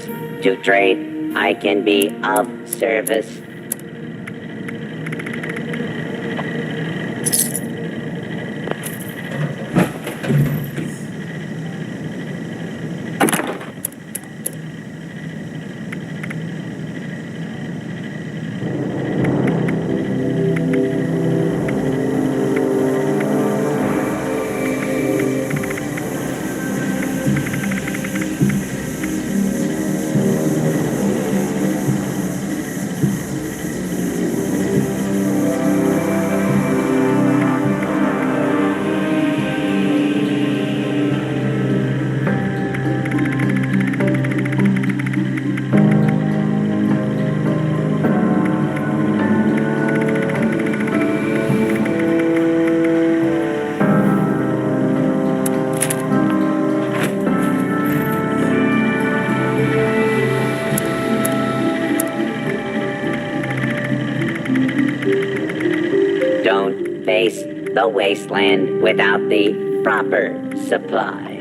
to trade. I can be of service. Don't face the wasteland without the proper supplies.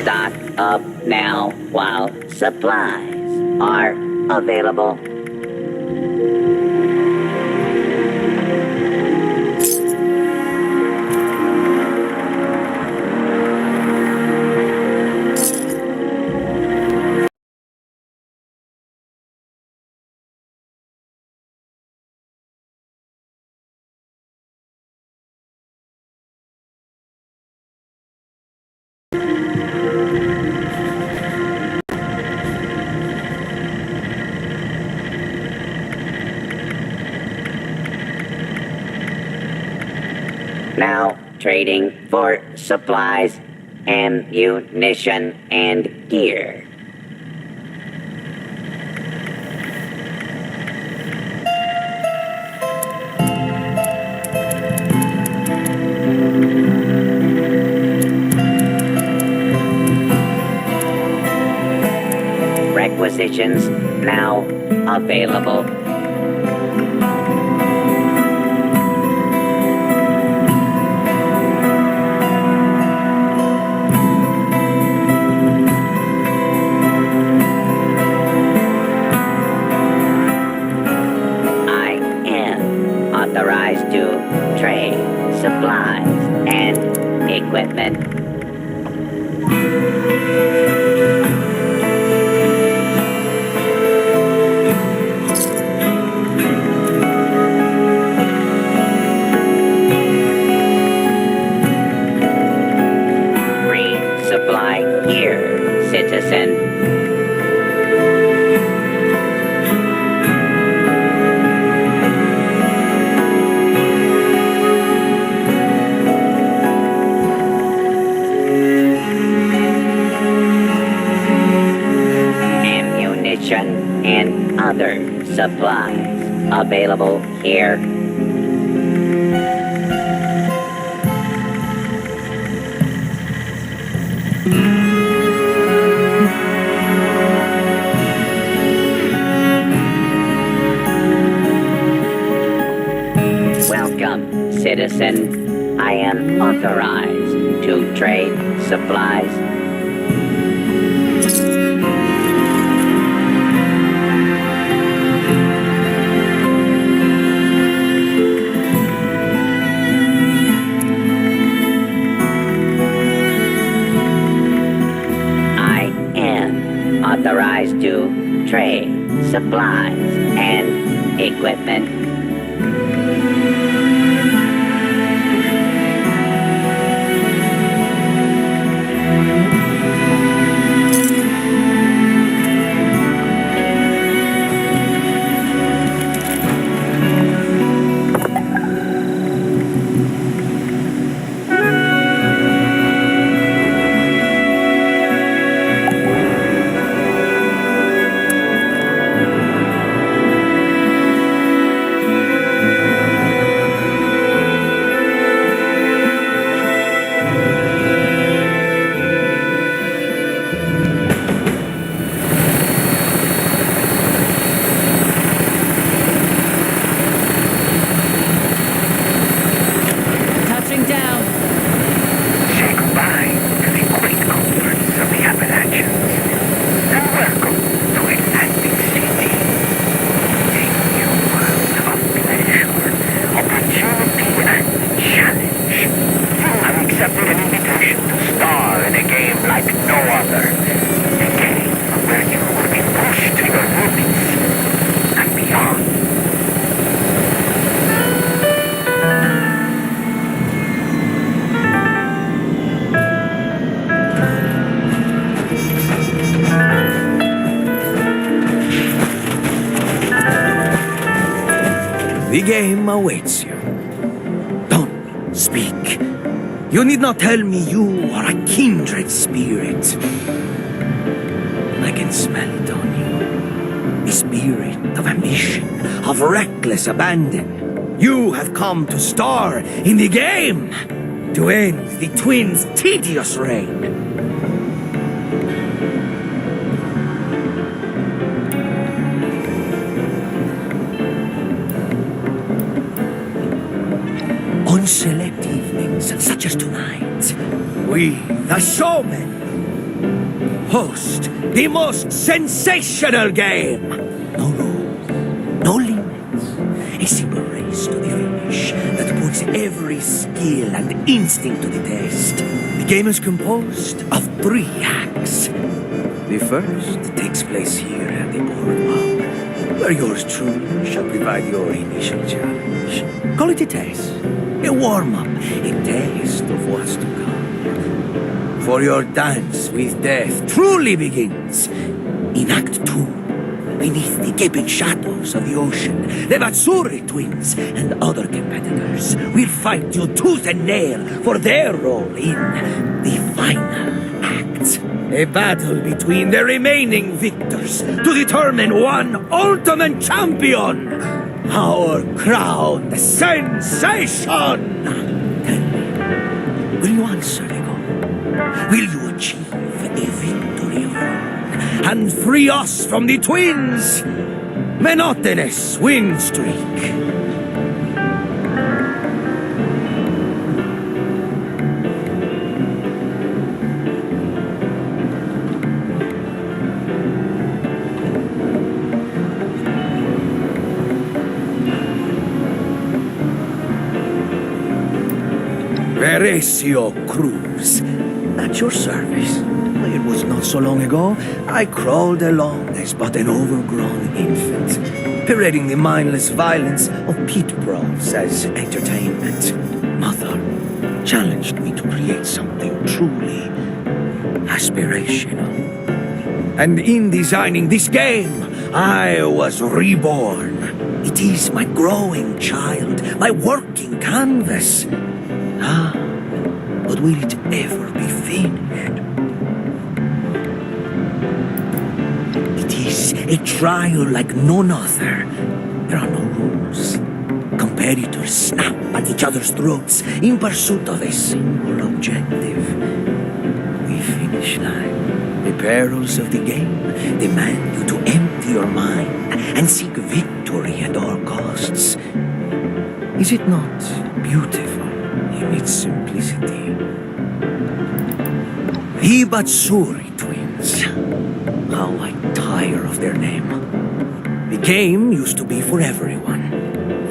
Stock up now while supplies are available. Now trading for supplies, ammunition, and gear. Requisitions now available. Authorized to trade supplies and equipment. supplies available here. Welcome, citizen. I am authorized to trade supplies. I am authorized to trade supplies and equipment. The game awaits you. Don't speak. You need not tell me you are a kindred spirit. I can smell it on you. The spirit of ambition, of reckless abandon. You have come to star in the game, to end the twins' tedious reign. On select evenings, such as tonight, we, the showmen, host the most sensational game. No rules, no limits, a single race to the finish that puts every skill and instinct to the test. The game is composed of 3 acts. The first takes place here at the boardwalk, where yours truly shall provide your initial challenge. Call it a test. A warm-up, a taste of what's to come. For your dance with death truly begins in Act 2, beneath the gaping shadows of the ocean. The Vatsuri twins and other competitors will fight you tooth and nail for their role in the final act. A battle between the remaining victors to determine one ultimate champion. Our crowned sensation! Tell me, will you answer the call? Will you achieve a victory of your own and free us from the twins' monotonous win streak? Verecio Cruz, at your service. It was not so long ago I crawled along as but an overgrown infant, parading the mindless violence of pit brawls as entertainment. Mother challenged me to create something truly aspirational. And in designing this game, I was reborn. It is my growing child, my working canvas. Ah, but will it ever be finished? It is Face a trial like none other. There are no rules. Competitors snap at each other's throats in pursuit of a single objective. The finish line. The perils of the game demand you to empty your mind and seek victory at all costs. Is it not beautiful in its simplicity? The Batsuri twins. How I tire of their name. The game used to be for everyone.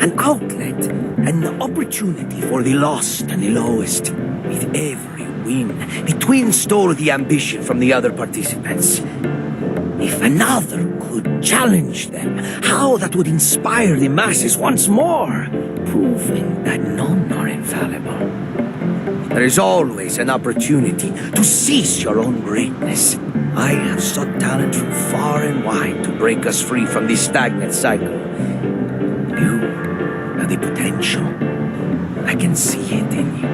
An outlet, an opportunity for the lost and the lowest. With every win, the twins stole the ambition from the other participants. If another could challenge them, how that would inspire the masses once more, proving that none are infallible. There is always an opportunity to seize your own greatness. I have sought talent from far and wide to break us free from this stagnant cycle. You have the potential. I can see it in you.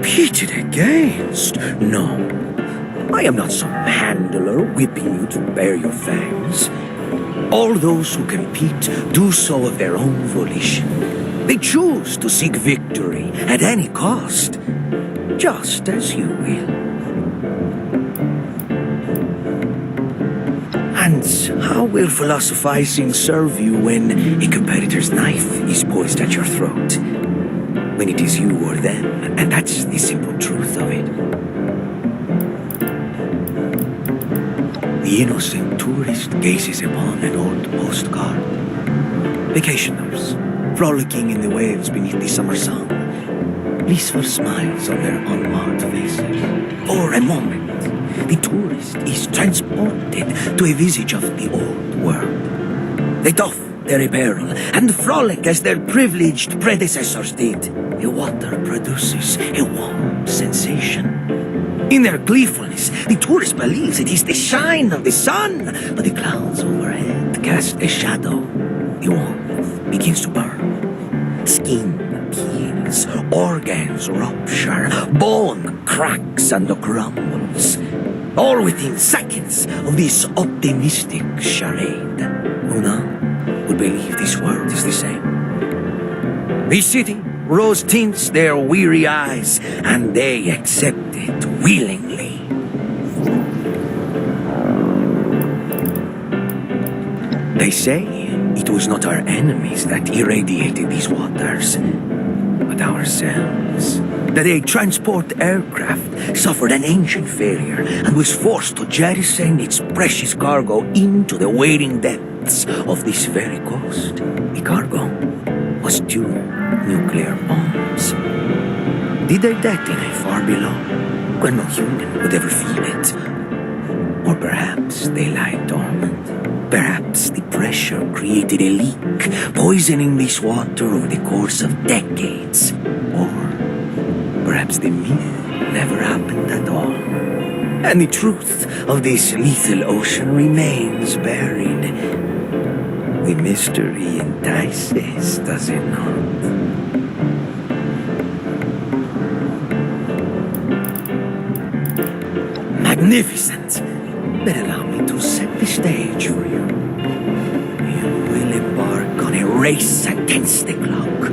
Pitted against? No. I am not some handler whipping you to bare your fangs. All those who compete do so of their own volition. They choose to seek victory at any cost, just as you will. And how will philosophizing serve you when a competitor's knife is poised at your throat? When it is you or them, and that's the simple truth of it. The innocent tourist gazes upon an old postcard. Vacationers, frolicking in the waves beneath the summer sun. Blissful smiles on their unmarked faces. For a moment, the tourist is transported to a visage of the old world. They doff their apparel and frolic as their privileged predecessors did. The water produces a warm sensation. In their gleefulness, the tourist believes it is the shine of the sun, but the clouds overhead cast a shadow. The warmth begins to burn. Skin peels, organs rupture, bone cracks and crumbles. All within seconds of this optimistic charade. Who now would believe this world is the same? The city rose tints their weary eyes, and they accept it willingly. They say it was not our enemies that irradiated these waters, but ourselves. That a transport aircraft suffered an engine failure and was forced to jettison its precious cargo into the waiting depths of this very coast. The cargo was 2 nuclear bombs. Did they detonate far below, where no human would ever feel it? Or perhaps they lie dormant. Perhaps the pressure created a leak, poisoning this water over the course of decades. Or perhaps the myth never happened at all. And the truth of this lethal ocean remains buried. The mystery entices, does it not? Magnificent! Then allow me to set the stage for you. You will embark on a race against the clock.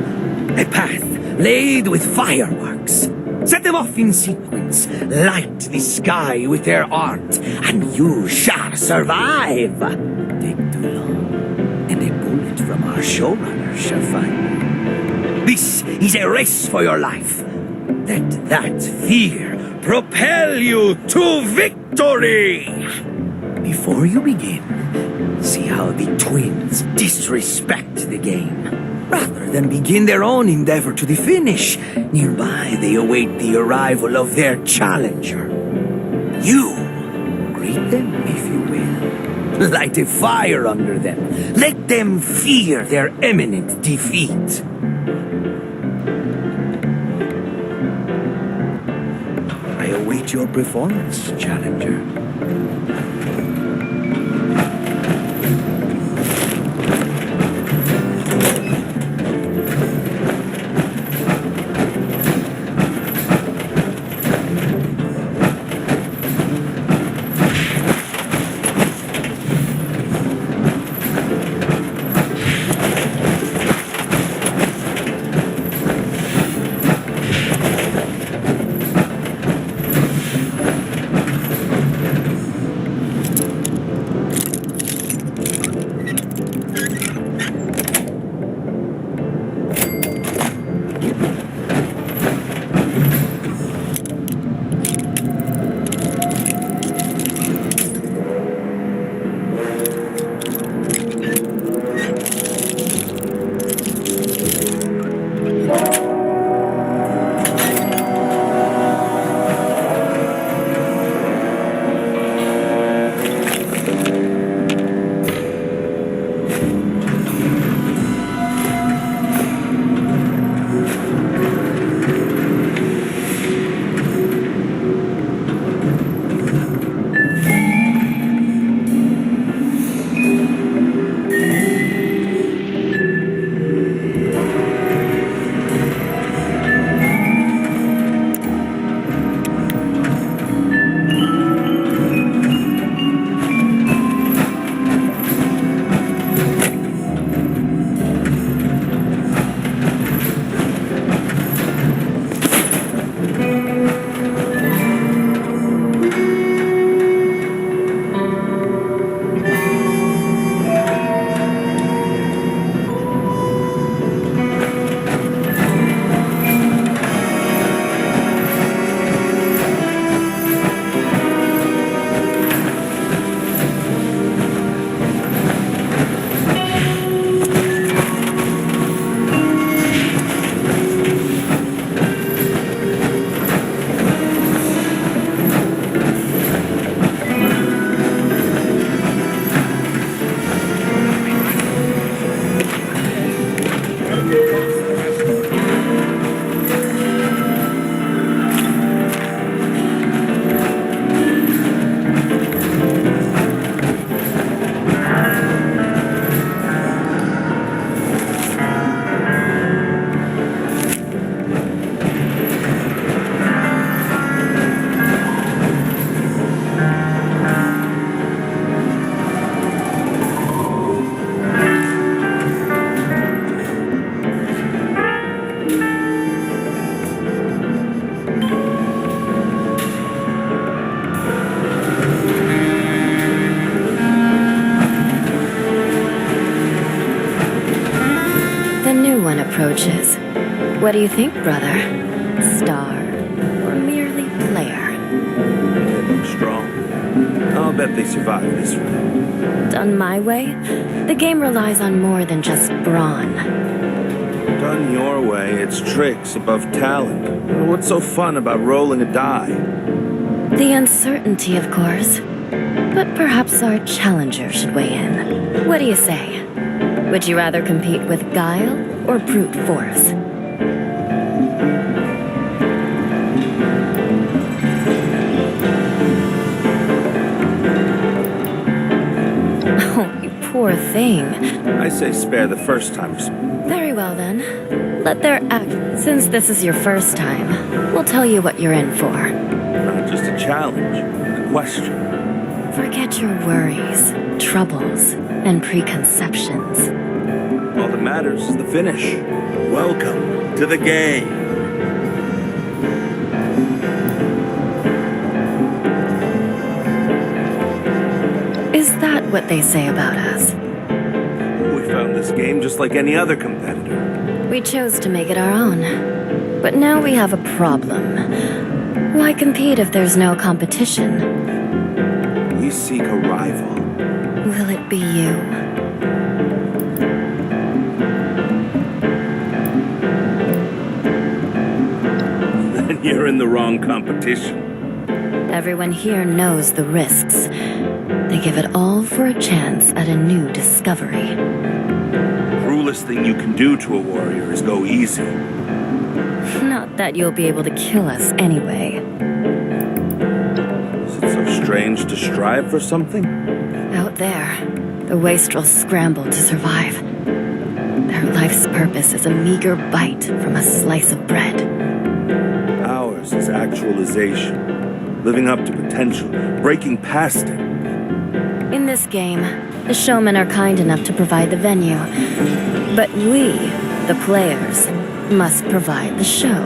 A path laid with fireworks. Set them off in sequence. Light the sky with their art, and you shall survive. Take too long, and a bullet from our showrunner shall find you. This is a race for your life. Let that fear propel you to victory! Before you begin, see how the twins disrespect the game. Rather than begin their own endeavor to the finish, nearby they await the arrival of their challenger. You greet them, if you will. Light a fire under them. Let them fear their imminent defeat. I await your performance, challenger. choice. What do you think, brother? Star or merely player? They look strong. I'll bet they survive this one. Done my way, the game relies on more than just brawn. Done your way, it's tricks above talent. What's so fun about rolling a die? The uncertainty, of course. But perhaps our challenger should weigh in. What do you say? Would you rather compete with guile or brute force? Oh, you poor thing. I say spare the first time. Very well then. Let their act. Since this is your first time, we'll tell you what you're in for. Not just a challenge, a question. Forget your worries, troubles, and preconceptions. All that matters is the finish. Welcome to the game. Is that what they say about us? We found this game just like any other competitor. We chose to make it our own. But now we have a problem. Why compete if there's no competition? We seek a rival. Will it be you? Then you're in the wrong competition. Everyone here knows the risks. They give it all for a chance at a new discovery. Cruelest thing you can do to a warrior is go easy. Not that you'll be able to kill us anyway. Is it so strange to strive for something? Out there, the wastrels scramble to survive. Their life's purpose is a meager bite from a slice of bread. Ours is actualization. Living up to potential, breaking past it. In this game, the showmen are kind enough to provide the venue. But we, the players, must provide the show.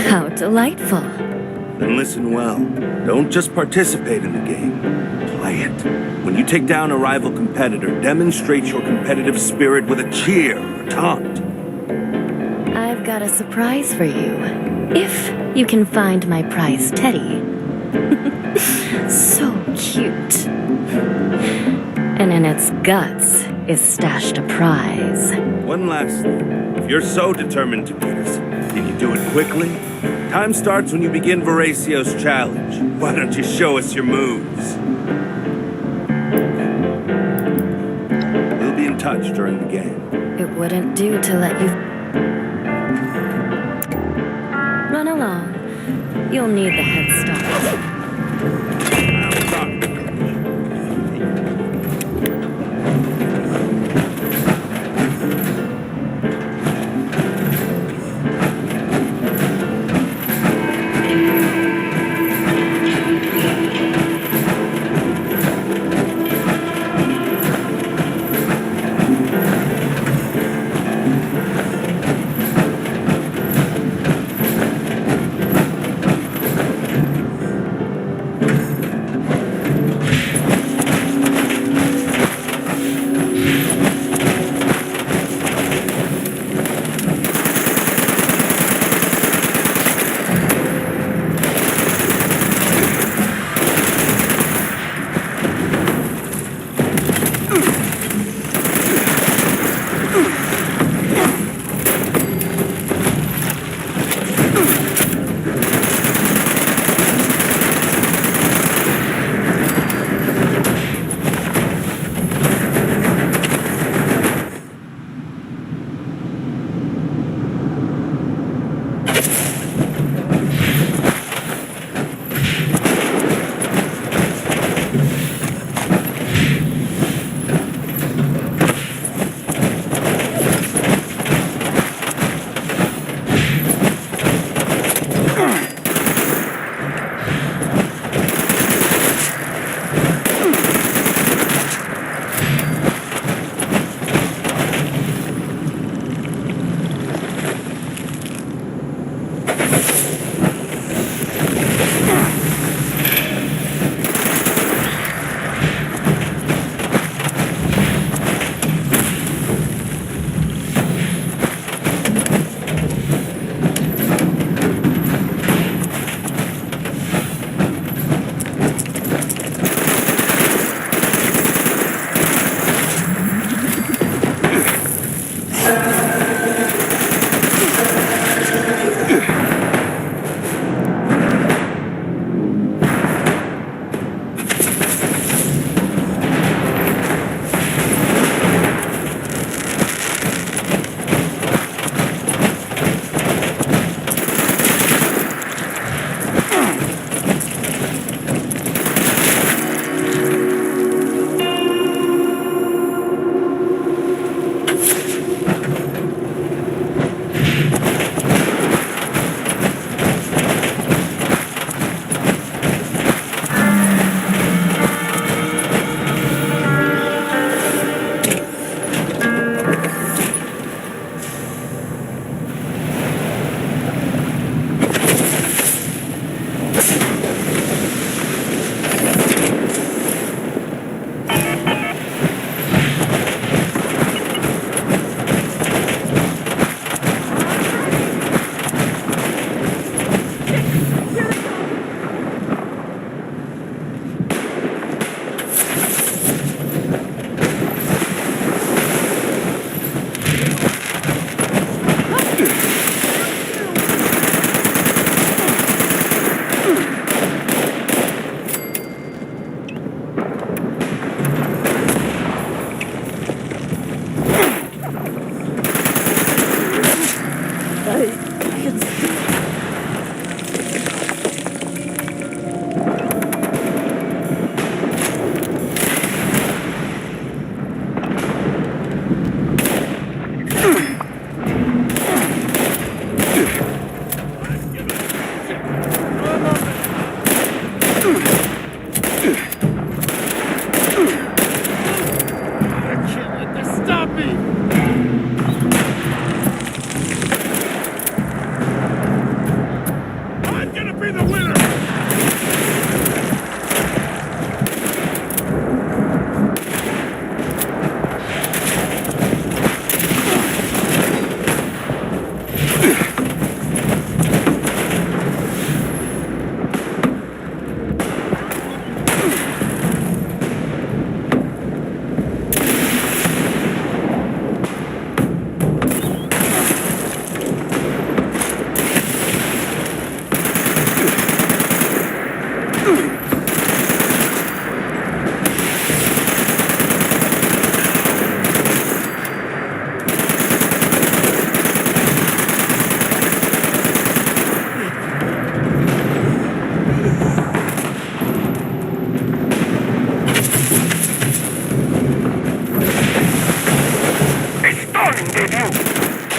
How delightful. Then listen well. Don't just participate in the game. Play it. When you take down a rival competitor, demonstrate your competitive spirit with a cheer or taunt. I've got a surprise for you. If you can find my prize teddy. So cute. And in its guts is stashed a prize. One last thing. If you're so determined to beat us, can you do it quickly? Time starts when you begin Veracio's challenge. Why don't you show us your moves? We'll be in touch during the game. It wouldn't do to let you... Run along. You'll need the head start.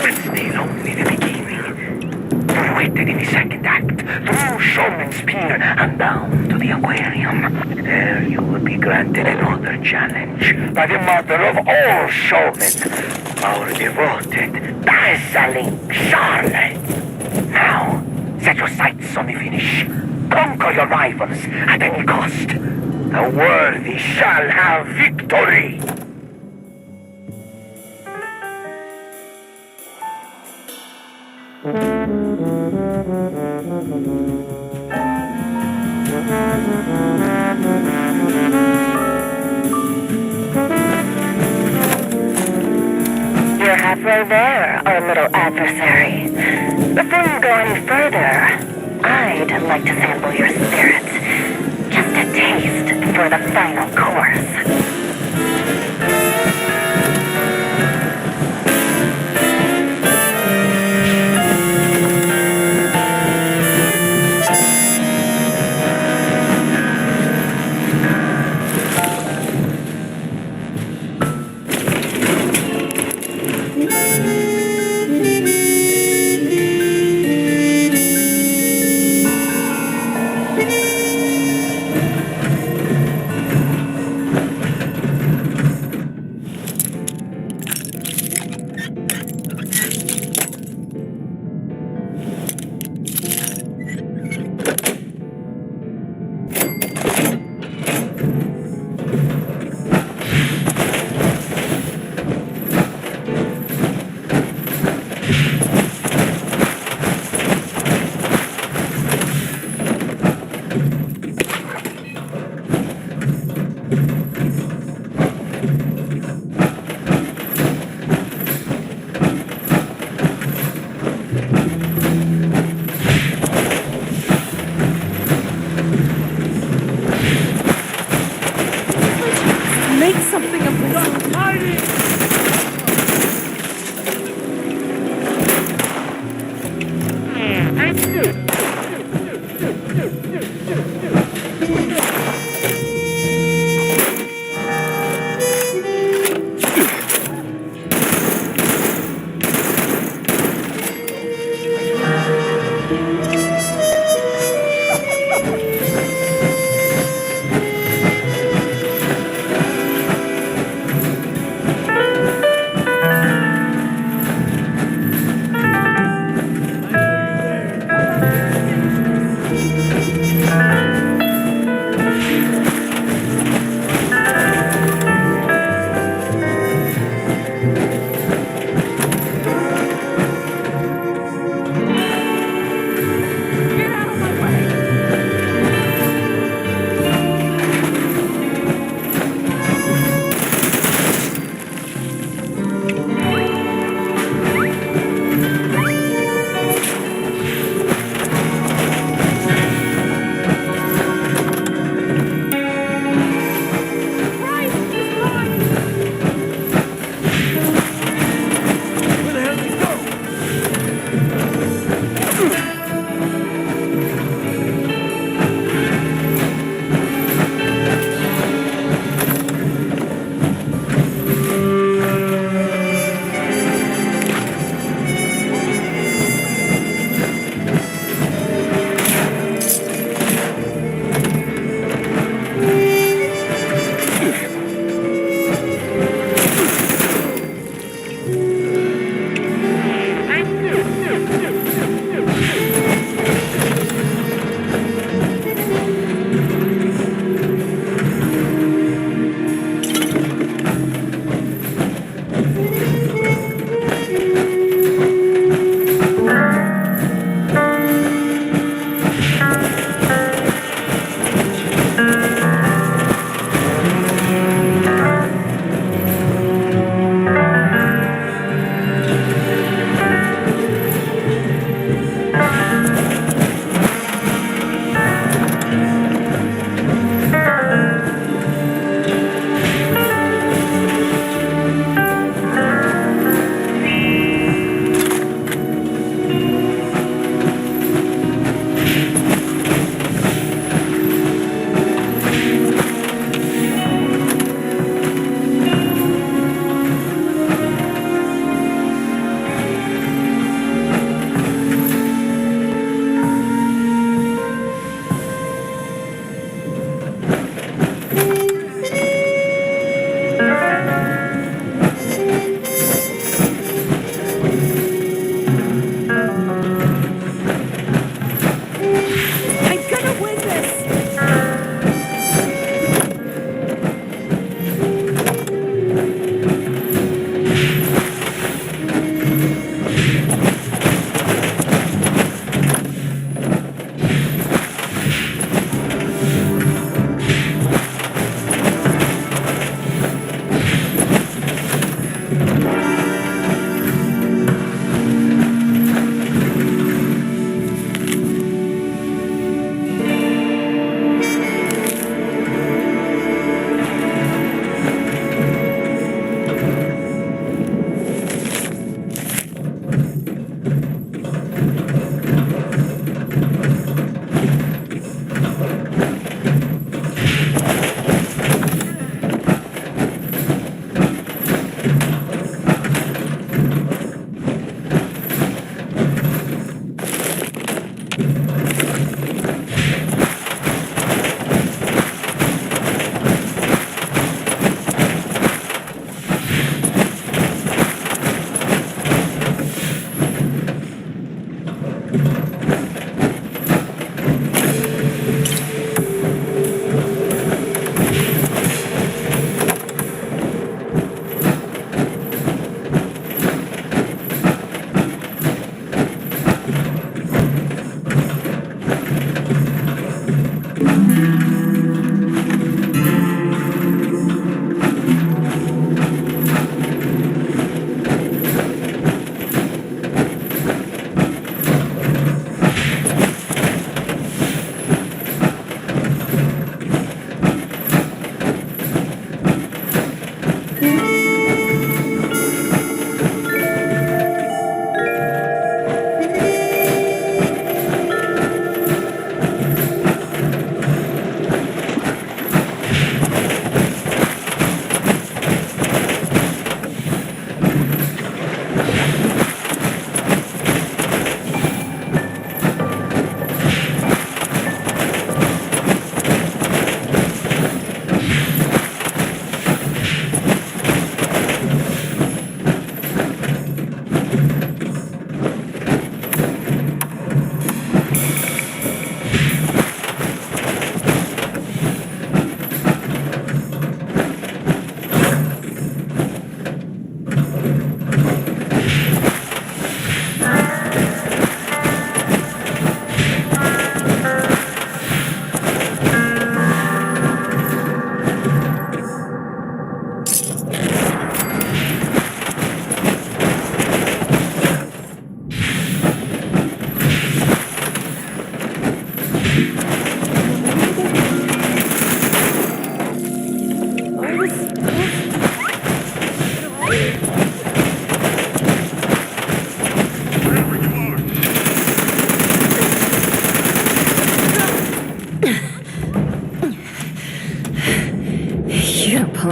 But still only the beginning. For waited in the second act, through Showman's Pier and down to the aquarium. There you will be granted another challenge by the mother of all showmen, our devoted, dazzling Charlotte. Now, set your sights on the finish. Conquer your rivals at any cost. The worthy shall have victory. You're halfway there, our little adversary. Before you go any further, I'd like to sample your spirit. Just a taste for the final course.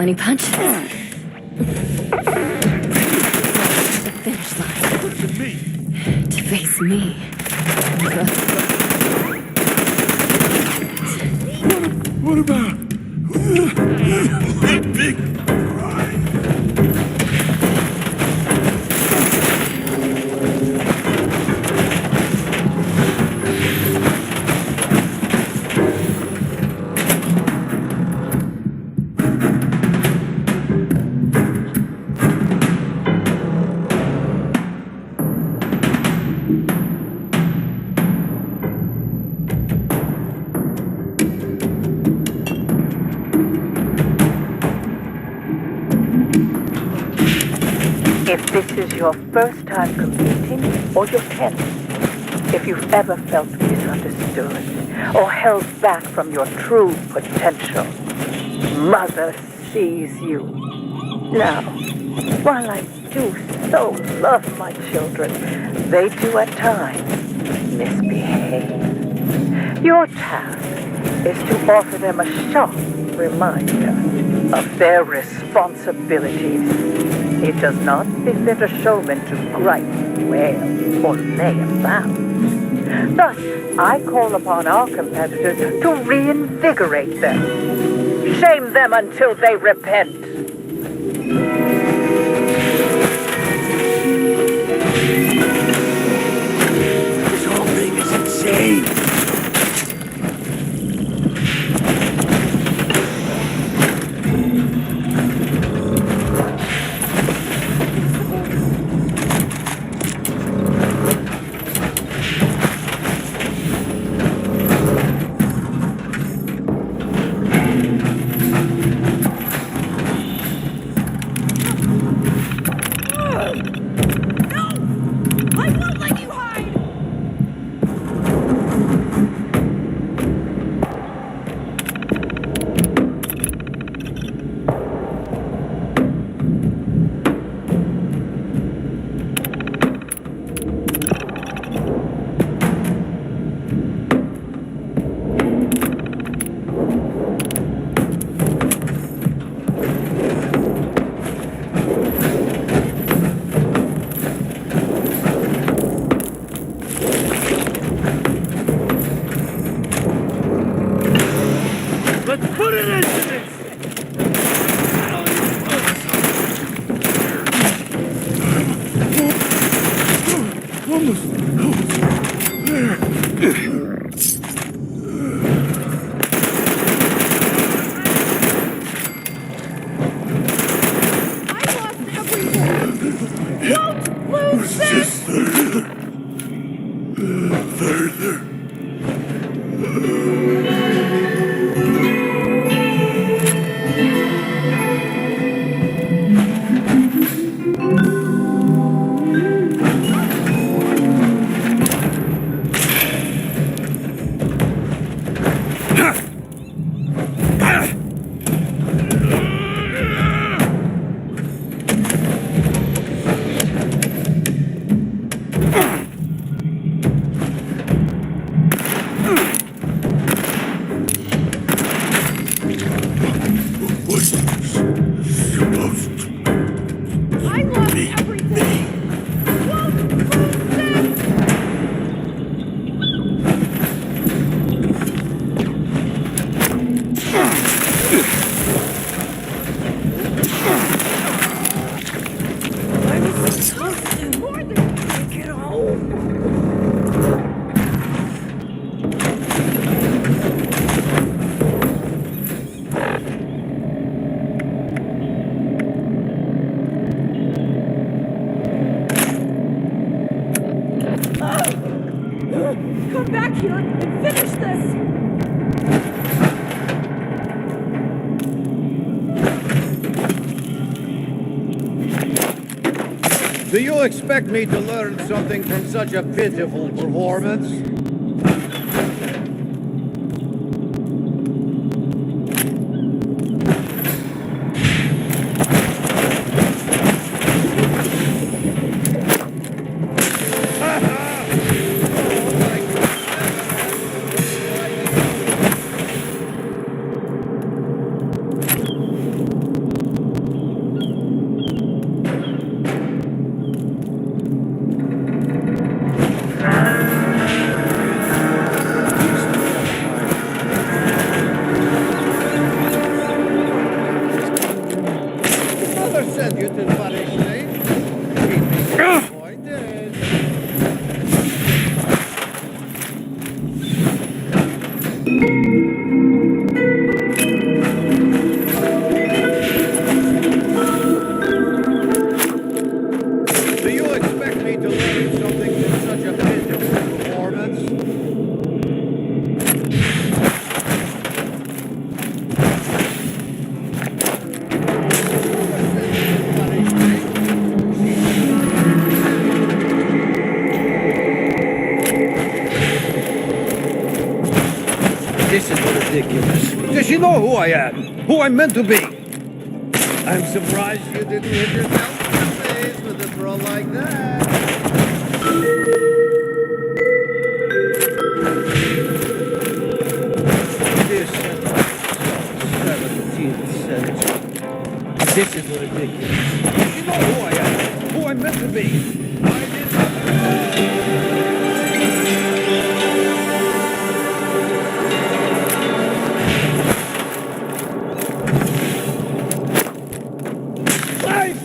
any punches. The finish line. To face me. What about big cry? If this is your first time competing or your 10th, if you've ever felt misunderstood or held back from your true potential, Mother sees you. Now, while I do so love my children, they do at times misbehave. Your task is to offer them a sharp reminder of their responsibilities. It does not befit a showman to gripe, wail, or lay about. Thus, I call upon our competitors to reinvigorate them. Shame them until they repent. This whole thing is insane. Let's put it into this! Come back here and finish this! Do you expect me to learn something from such a pitiful performance? This is ridiculous. Does she know who I am? Who I'm meant to be? I'm surprised you didn't hit yourself in the face with a throw like that. This 17th century. This is ridiculous. Does she know who I am? Who I'm meant to be? I did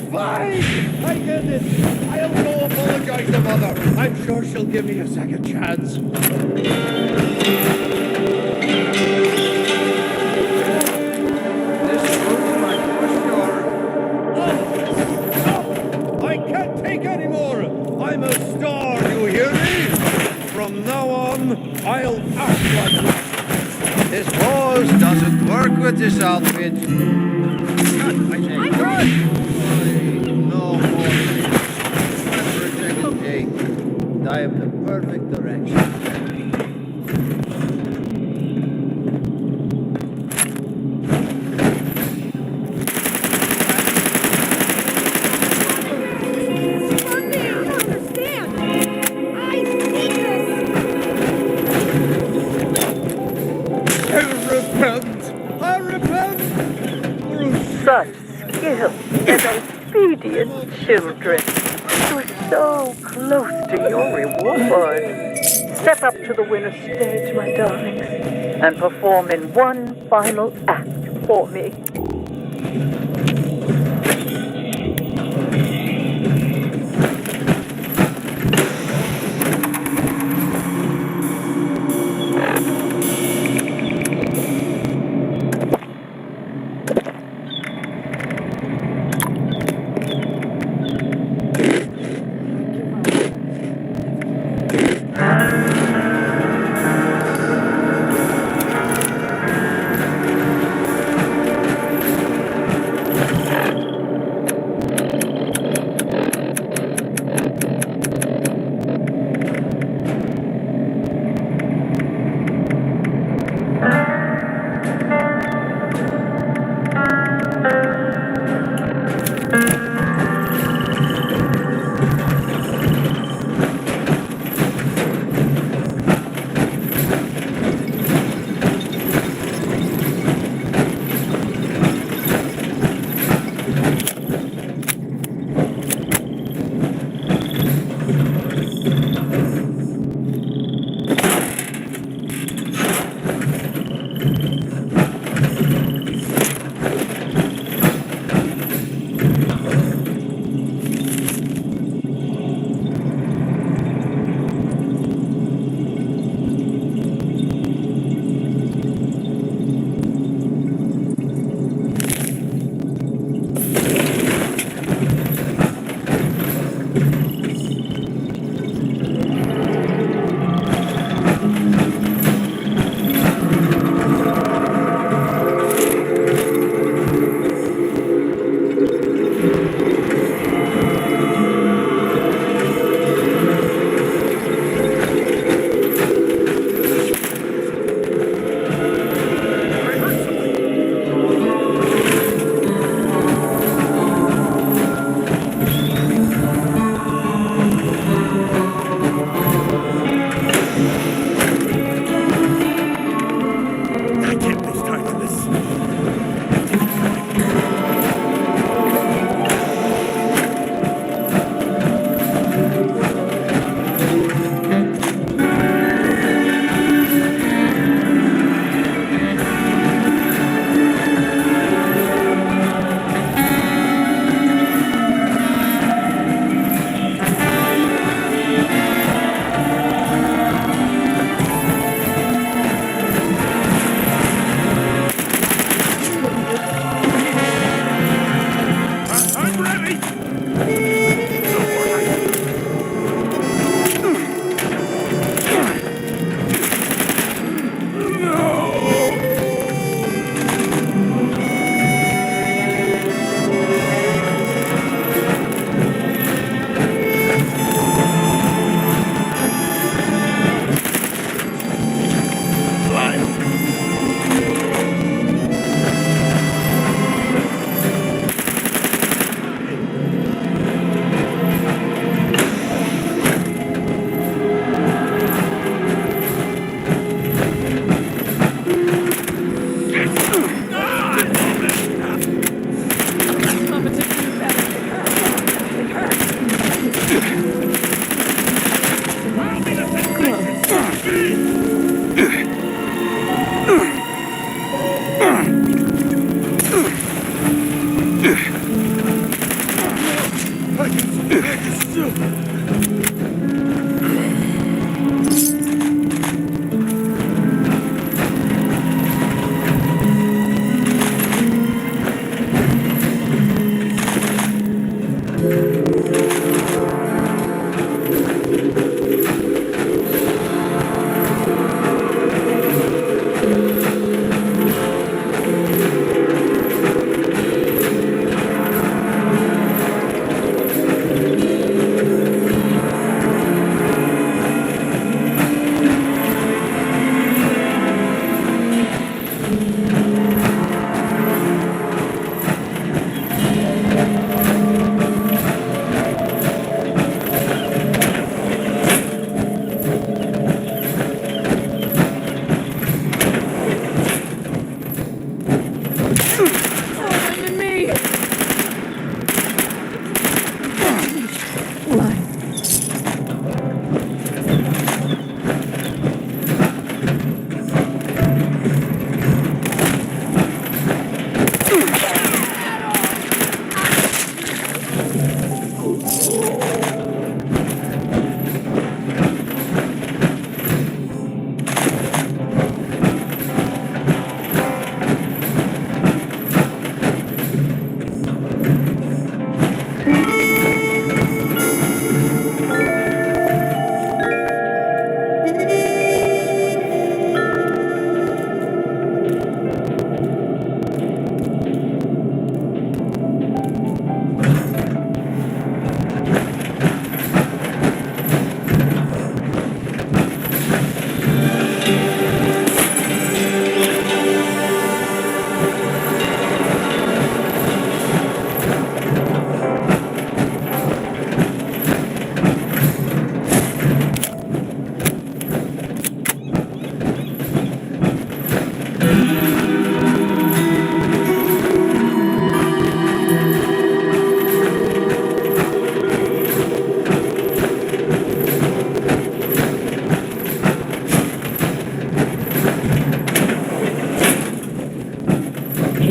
Fine! I get it! I'll go apologize to Mother. I'm sure she'll give me a second chance. This proves my posture. Oh, I can't take any more! I'm a star, you hear me? From now on, I'll act like one. This pose doesn't work with this outfit. Cut, I say, cut! No more. I am the perfect direction. I repent! Such skill and obedient children. You're so close to your reward. Step up to the winner's stage, my darlings, and perform in one final act for me.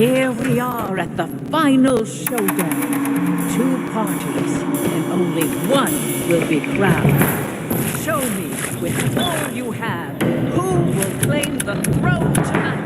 Here we are at the final showdown. Two parties, and only one will be crowned. Show me, with all you have, who will claim the throne tonight.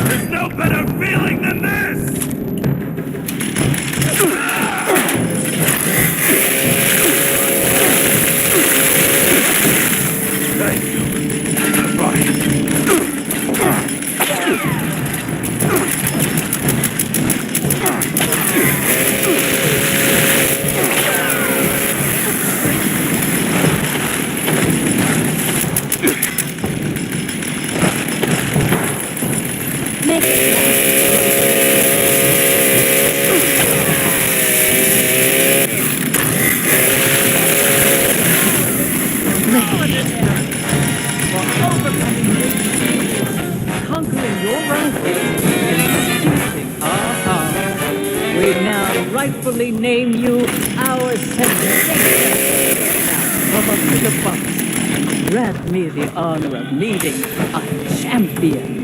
There's no better feeling than this! Thank you. Goodbye. Conquering your rivals and reducing our power. We now rightfully name you our sensation. Now, from a bigger box, grant me the honor of meeting a champion.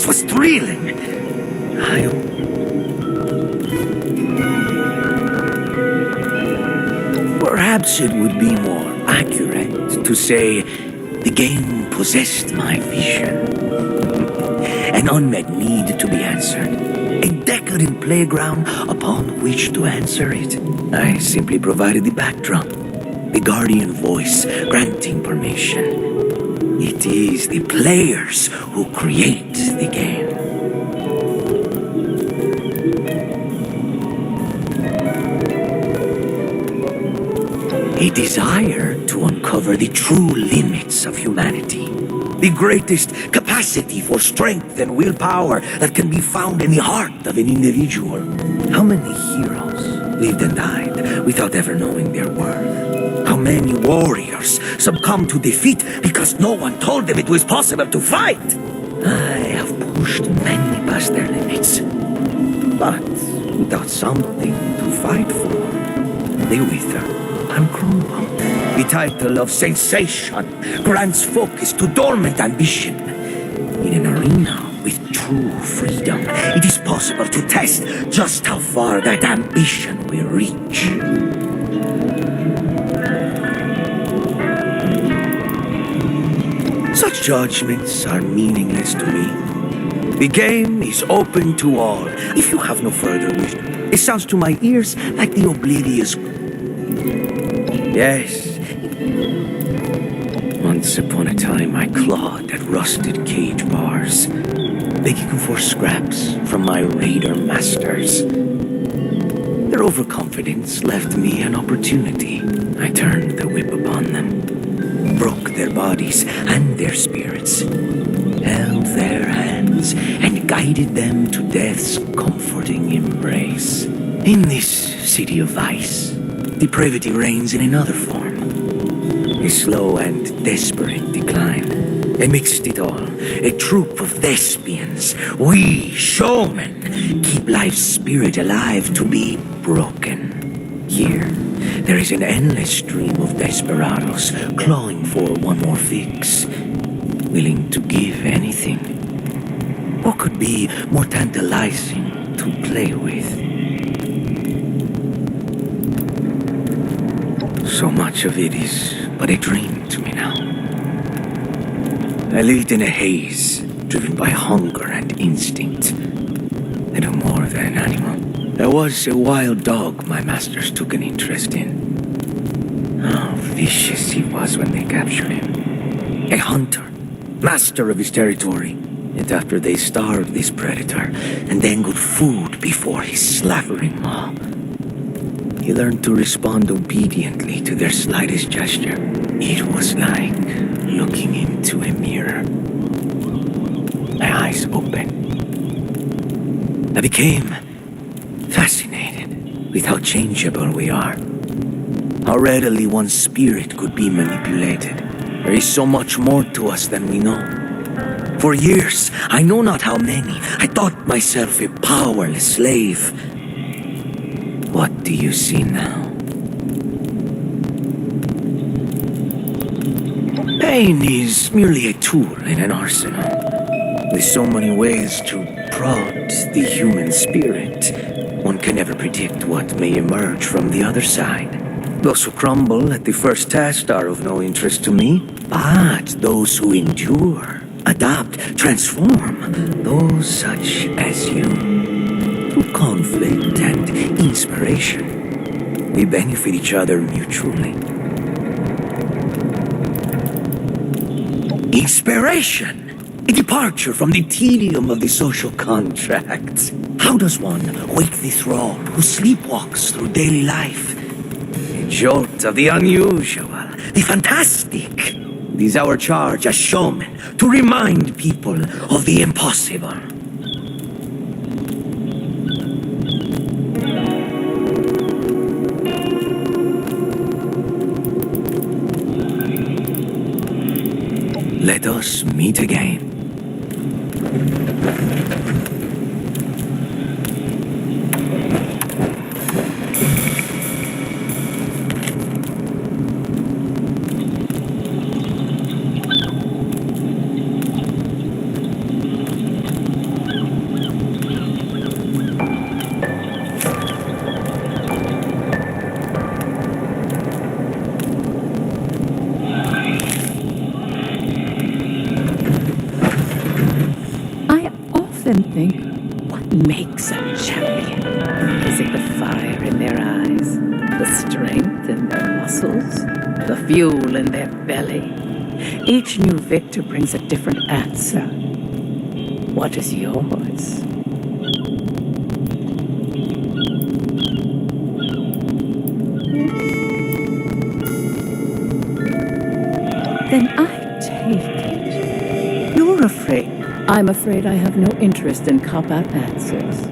Was thrilling. Perhaps it would be more accurate to say the game possessed my vision. An unmet need to be answered. A decadent playground upon which to answer it. I simply provided the backdrop. The guardian voice granting permission. It is the players who create the game. A desire to uncover the true limits of humanity. The greatest capacity for strength and willpower that can be found in the heart of an individual. How many heroes lived and died without ever knowing their worth? How many warriors succumbed to defeat because no one told them it was possible to fight? I have pushed many past their limits. But without something to fight for, they wither and crumble. The title of sensation grants focus to dormant ambition. In an arena with true freedom, it is possible to test just how far that ambition will reach. judgments are meaningless to me. The game is open to all. If you have no further wish, it sounds to my ears like the oblivious. Yes. Once upon a time, I clawed at rusted cage bars, begging for scraps from my raider masters. Their overconfidence left me an opportunity. I turned the whip upon them, broke their bodies and their spirits, held their hands, and guided them to death's comforting embrace. In this city of vice, depravity reigns in another form. A slow and desperate decline. Amidst it all, a troop of thespians, we showmen, keep life's spirit alive to be broken. Here, there is an endless stream of desperados clawing for one more fix, willing to give anything. What could be more tantalizing to play with? So much of it is but a dream to me now. I lived in a haze, driven by hunger and instinct. Little more than an animal. There was a wild dog my masters took an interest in. How vicious he was when they captured him. A hunter, master of his territory. Yet after they starved this predator, and then got food before his slavering maw, he learned to respond obediently to their slightest gesture. It was like looking into a mirror. My eyes opened. I became fascinated with how changeable we are. How readily one's spirit could be manipulated. There is so much more to us than we know. For years, I know not how many, I thought myself a powerless slave. What do you see now? Pain is merely a tool in an arsenal. With so many ways to prod the human spirit, one can never predict what may emerge from the other side. Those who crumble at the first test are of no interest to me, but those who endure, adapt, transform, those such as you, through conflict and inspiration, we benefit each other mutually. Inspiration! A departure from the tedium of the social contract. How does one wake the thrall who sleepwalks through daily life? A jolt of the unusual, the fantastic. It is our charge as showmen to remind people of the impossible. Let us meet again. Think, what makes a champion? Is it the fire in their eyes, the strength in their muscles, the fuel in their belly? Each new victor brings a different answer. What is yours? Then I take it. You're afraid. I'm afraid I have no interest in cop-out answers.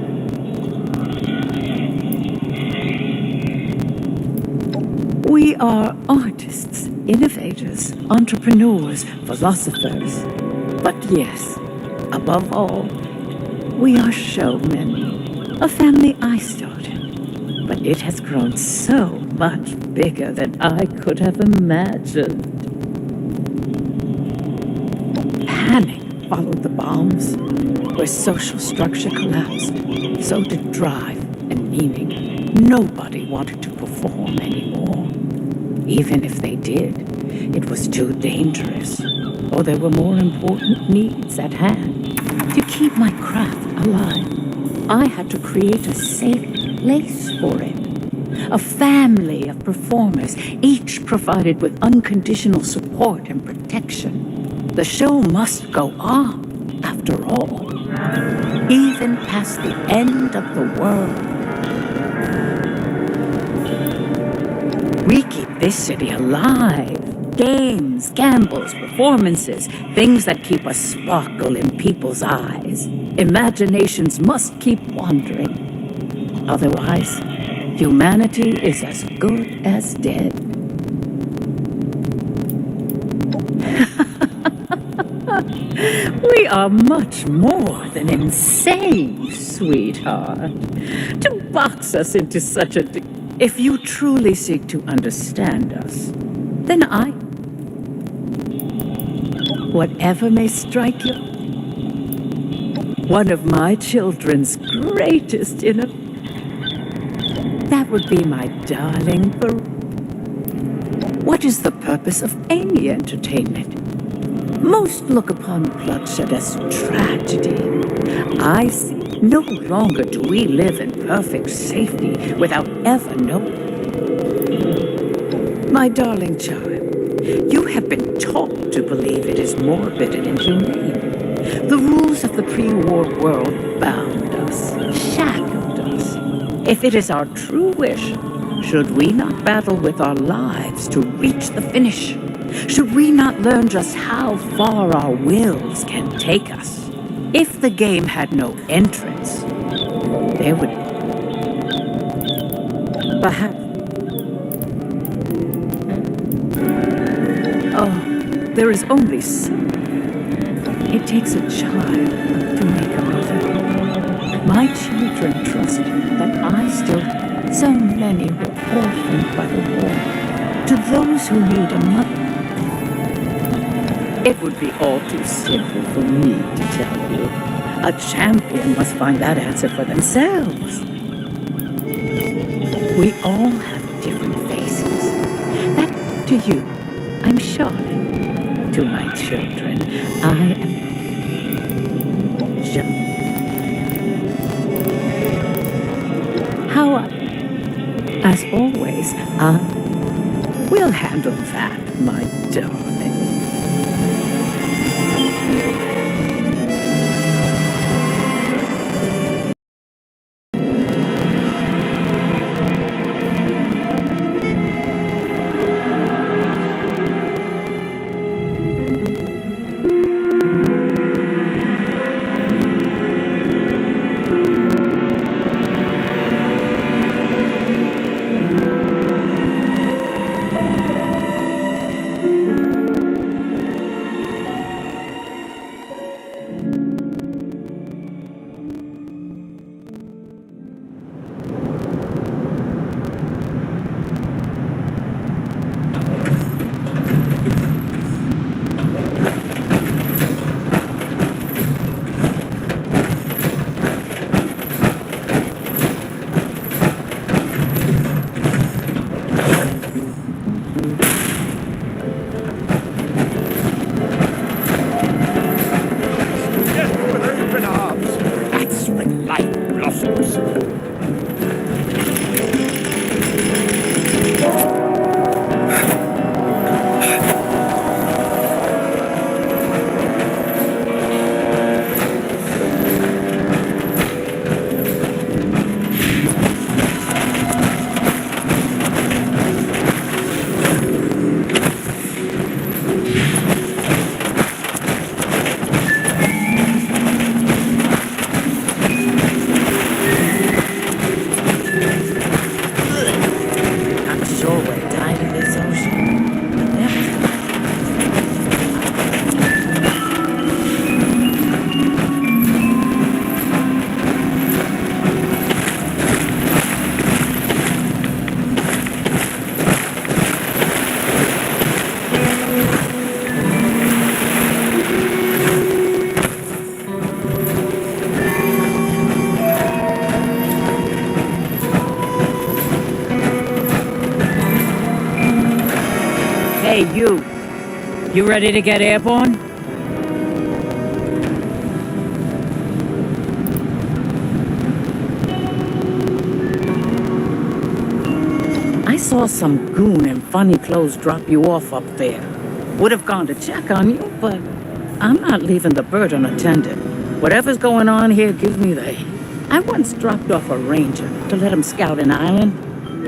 We are artists, innovators, entrepreneurs, philosophers. But yes, above all, we are showmen. A family I started, but it has grown so much bigger than I could have imagined. Panic followed the bombs, where social structure collapsed. So did drive and meaning. Nobody wanted to perform anymore. Even if they did, It was too dangerous, or there were more important needs at hand. To keep my craft alive, I had to create a safe place for it. A family of performers, each provided with unconditional support and protection. The show must go on, after all, even past the end of the world. We keep this city alive. Games, gambles, performances, things that keep a sparkle in people's eyes. Imaginations must keep wandering. Otherwise, humanity is as good as dead. We are much more than insane, sweetheart. To box us into such a... If you truly seek to understand us, then whatever may strike you, one of my children's greatest that would be my darling What is the purpose of any entertainment? Most look upon bloodshed as tragedy. I see no longer do we live in perfect safety without ever knowing. My darling child, you have been taught to believe it is morbid and inhumane. The rules of the pre-war world bound us, shackled us. If it is our true wish, should we not battle with our lives to reach the finish? Should we not learn just how far our wills can take us? If the game had no entrance, there would perhaps... Oh, there is only some. It takes a child to make a mother. My children trust that I still... So many were orphaned by the war. To those who need a mother, it would be all too simple for me to tell you. A champion must find that answer for themselves. We all have different faces. That, to you, I'm sure. To my children, I am just... As always, we'll handle that, my darling. Hey, you. You ready to get airborne? I saw some goon in funny clothes drop you off up there. Would have gone to check on you, but I'm not leaving the bird unattended. Whatever's going on here gives me the... I once dropped off a ranger to let him scout an island.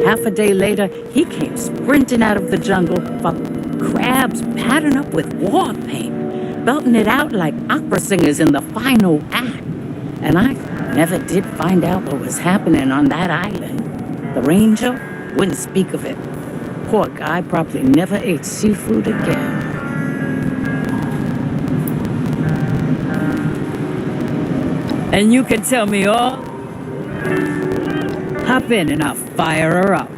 Half a day later, he came sprinting out of the jungle for crabs patterned up with war paint, belting it out like opera singers in the final act. And I never did find out what was happening on that island. The ranger wouldn't speak of it. Poor guy probably never ate seafood again. And you can tell me all? Hop in and I'll fire her up.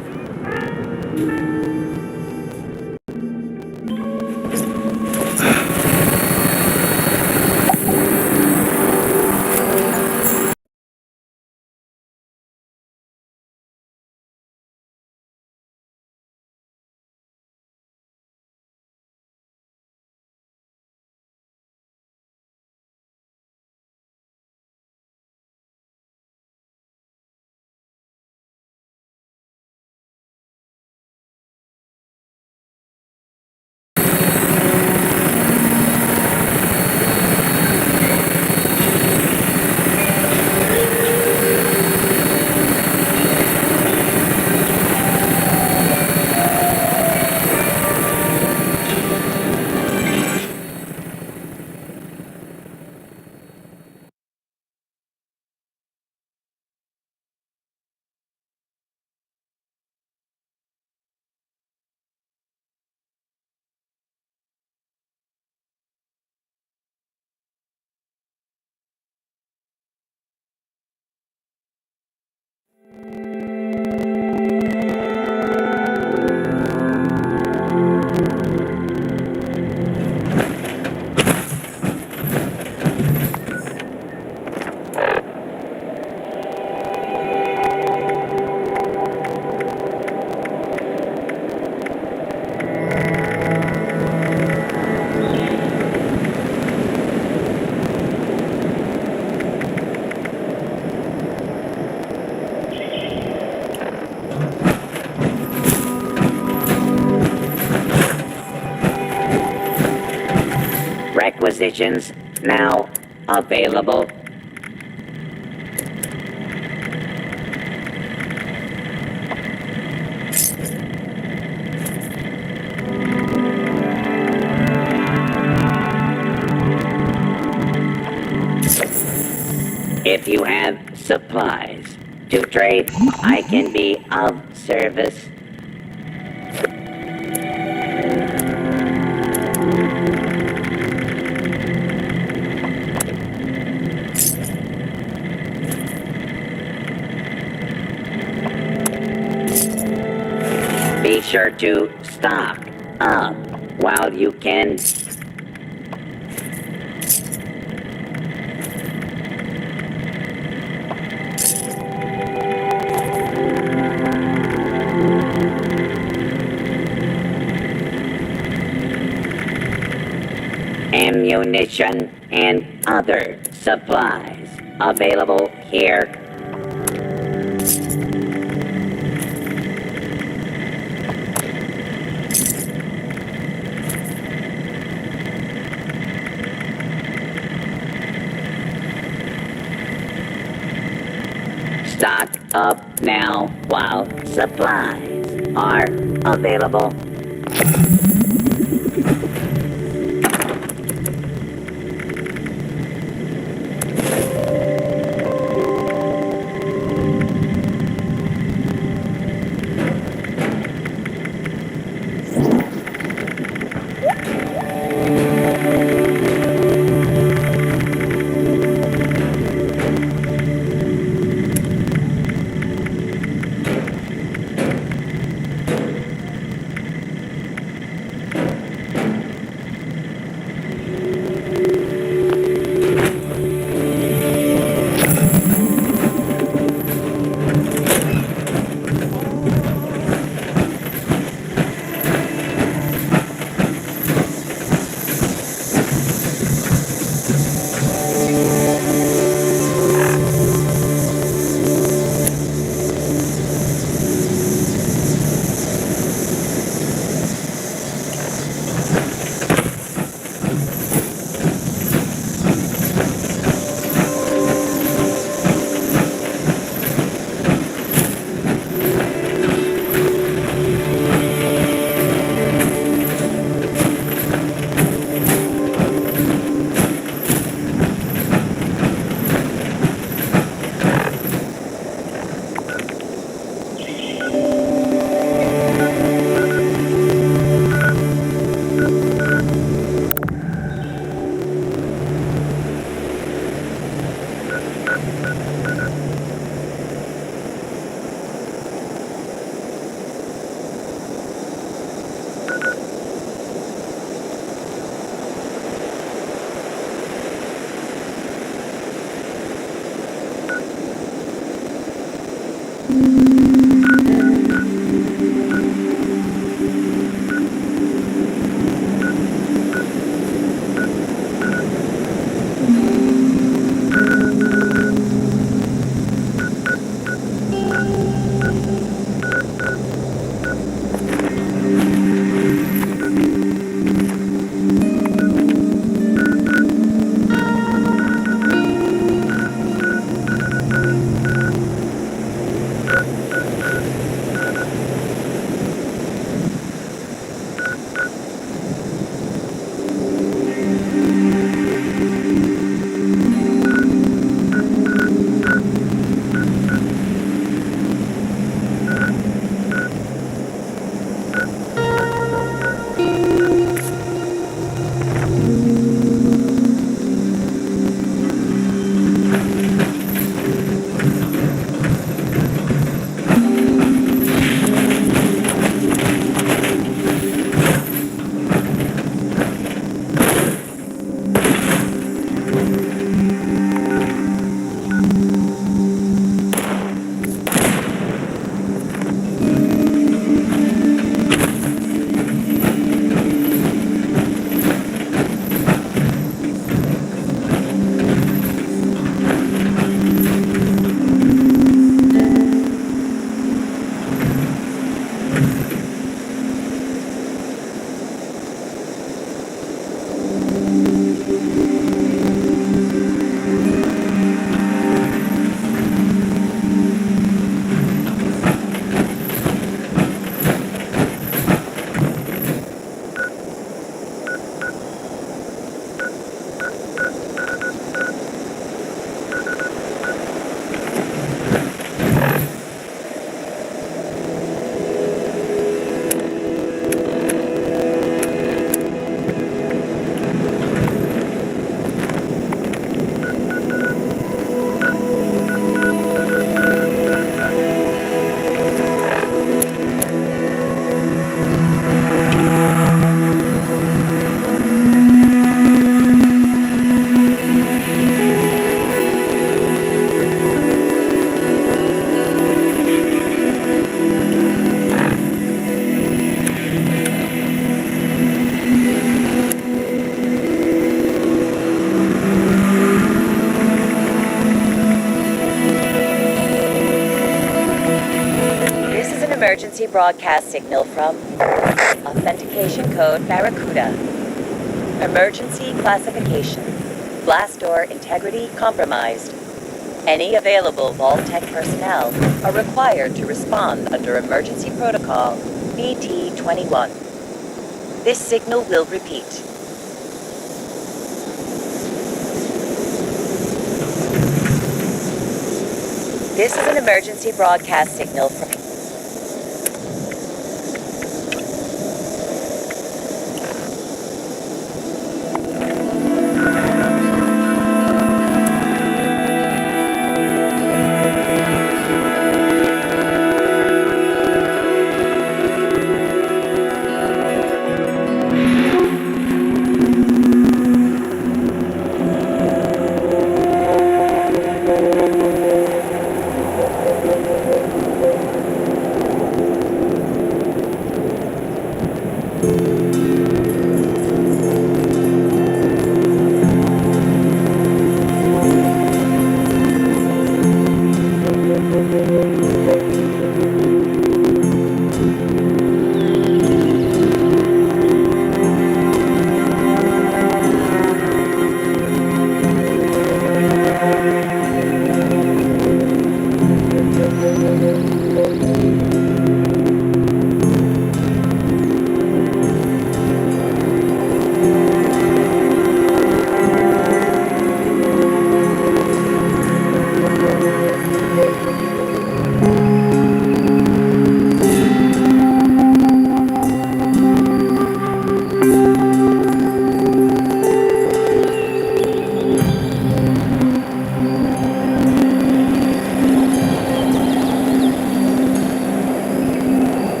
Requisitions now available. If you have supplies to trade, I can be of service. Be sure to stock up while you can. Ammunition and other supplies available here. Stock up now while supplies are available. Emergency broadcast signal from authentication code Barracuda. Emergency classification. Blast door integrity compromised. Any available Vault-Tec personnel are required to respond under emergency protocol BT-21. This signal will repeat. This is an emergency broadcast signal from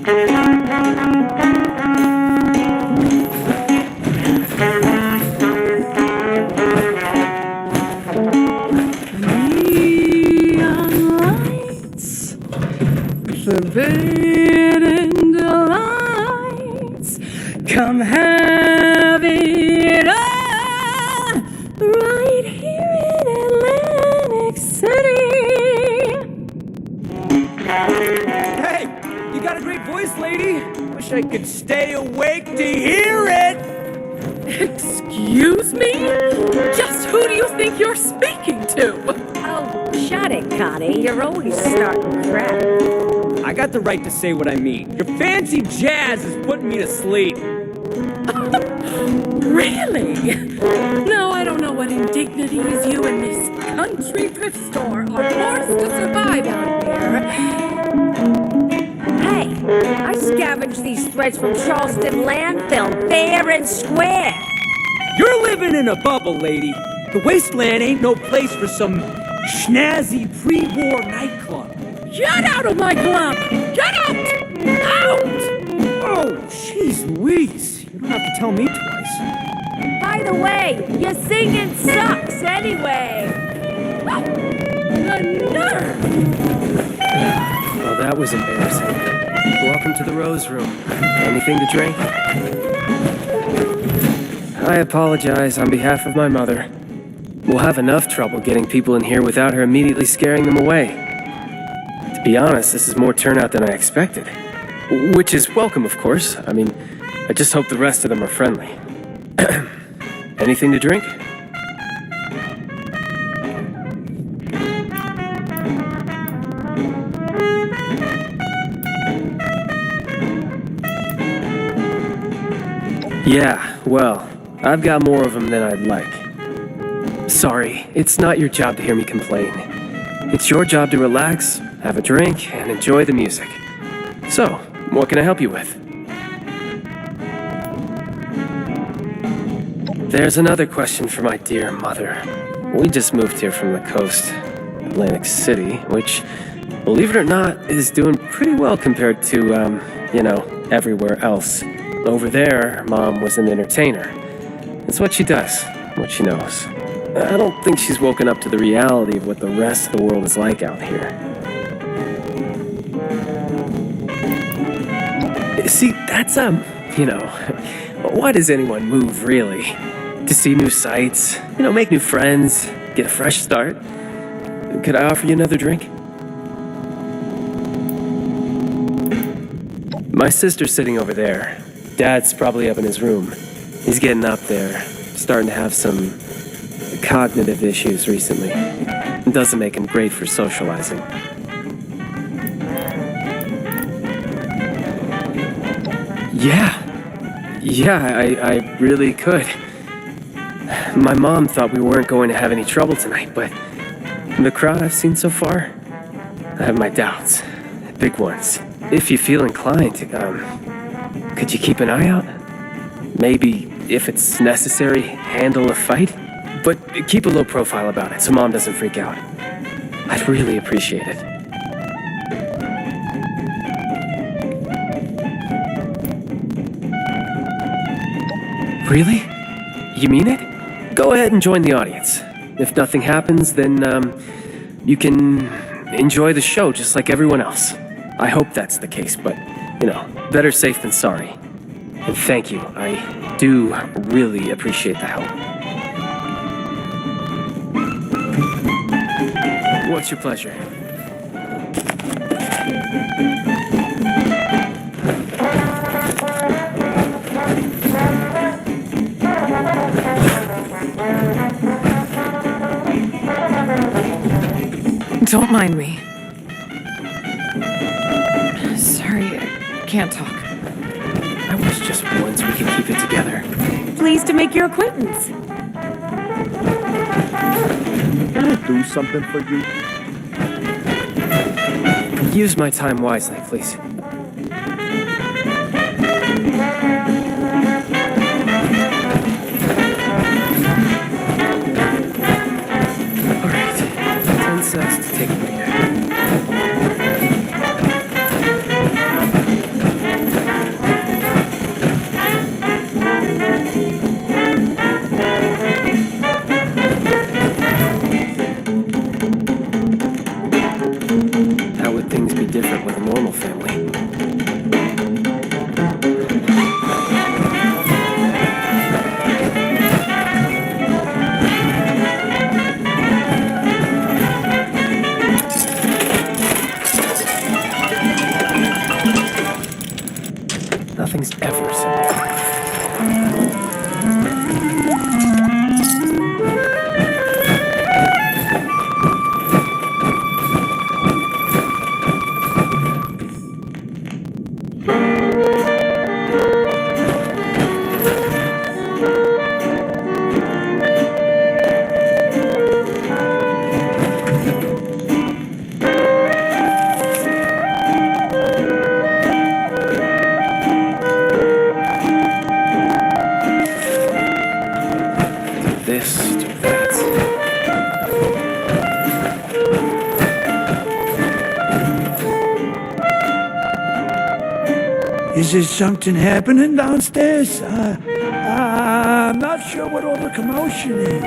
Neon lights, forbidden delights, come have it all, right here in Atlantic City. Hey, you got a great voice, lady. Wish I could stay awake to hear it. Excuse me? Just who do you think you're speaking to? Oh, shut it, Connie. You're always starting crap. I got the right to say what I mean. Your fancy jazz is putting me to sleep. Really? No, I don't know what indignities you and this country thrift store are forced to survive out here. Hey, I scavenged these threads from Charleston landfill fair and square. You're living in a bubble, lady. The wasteland ain't no place for some snazzy pre-war nightclub. Get out of my club! Get out! Out! Oh, jeez Louise. You don't have to tell me twice. By the way, your singing sucks anyway. The nerve! Well, that was embarrassing. Welcome to the Rose Room. Anything to drink? I apologize on behalf of my mother. We'll have enough trouble getting people in here without her immediately scaring them away. To be honest, this is more turnout than I expected. Which is welcome, of course. I mean, I just hope the rest of them are friendly. Anything to drink? Yeah, well, I've got more of them than I'd like. Sorry, it's not your job to hear me complain. It's your job to relax, have a drink, and enjoy the music. So, what can I help you with? There's another question for my dear mother. We just moved here from the coast, Atlantic City, which, believe it or not, is doing pretty well compared to, everywhere else. Over there, Mom was an entertainer. It's what she does, what she knows. I don't think she's woken up to the reality of what the rest of the world is like out here. See, that's, why does anyone move, really? To see new sights, make new friends, get a fresh start. Could I offer you another drink? My sister's sitting over there. Dad's probably up in his room. He's getting up there, starting to have some cognitive issues recently. It doesn't make him great for socializing. Yeah, I really could. My mom thought we weren't going to have any trouble tonight, but the crowd I've seen so far, I have my doubts. Big ones. If you feel inclined, could you keep an eye out? Maybe, if it's necessary, handle a fight? But keep a low profile about it so Mom doesn't freak out. I'd really appreciate it. Really? You mean it? Go ahead and join the audience. If nothing happens, then, you can enjoy the show just like everyone else. I hope that's the case, but, better safe than sorry. And thank you. I do really appreciate the help. What's your pleasure? Don't mind me. Sorry, I can't talk. I wish just once we could keep it together. Pleased to make your acquaintance. Can I do something for you? Use my time wisely, please. Alright, 10 seconds to take a breather. nothing's ever simple. This, do that. Is there something happening downstairs? I'm not sure what all the commotion is.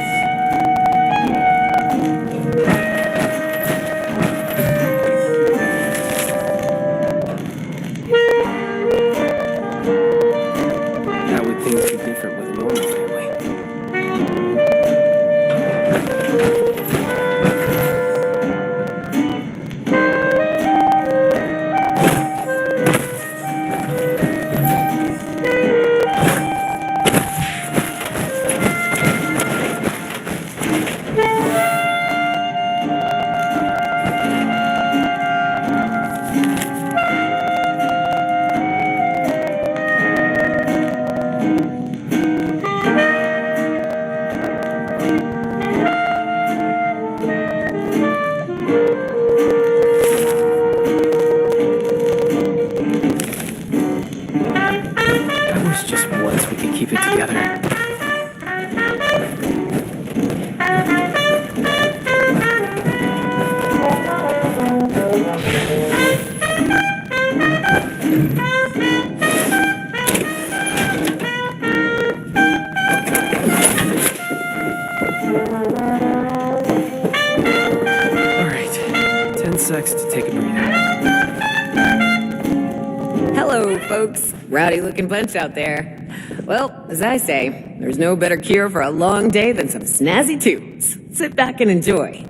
How would things be different with a normal family? I wish just once we could keep it together. All right, 10 secs to take a breather. Hello, folks. Rowdy looking bunch out there. Well, as I say, there's no better cure for a long day than some snazzy tunes. Sit back and enjoy.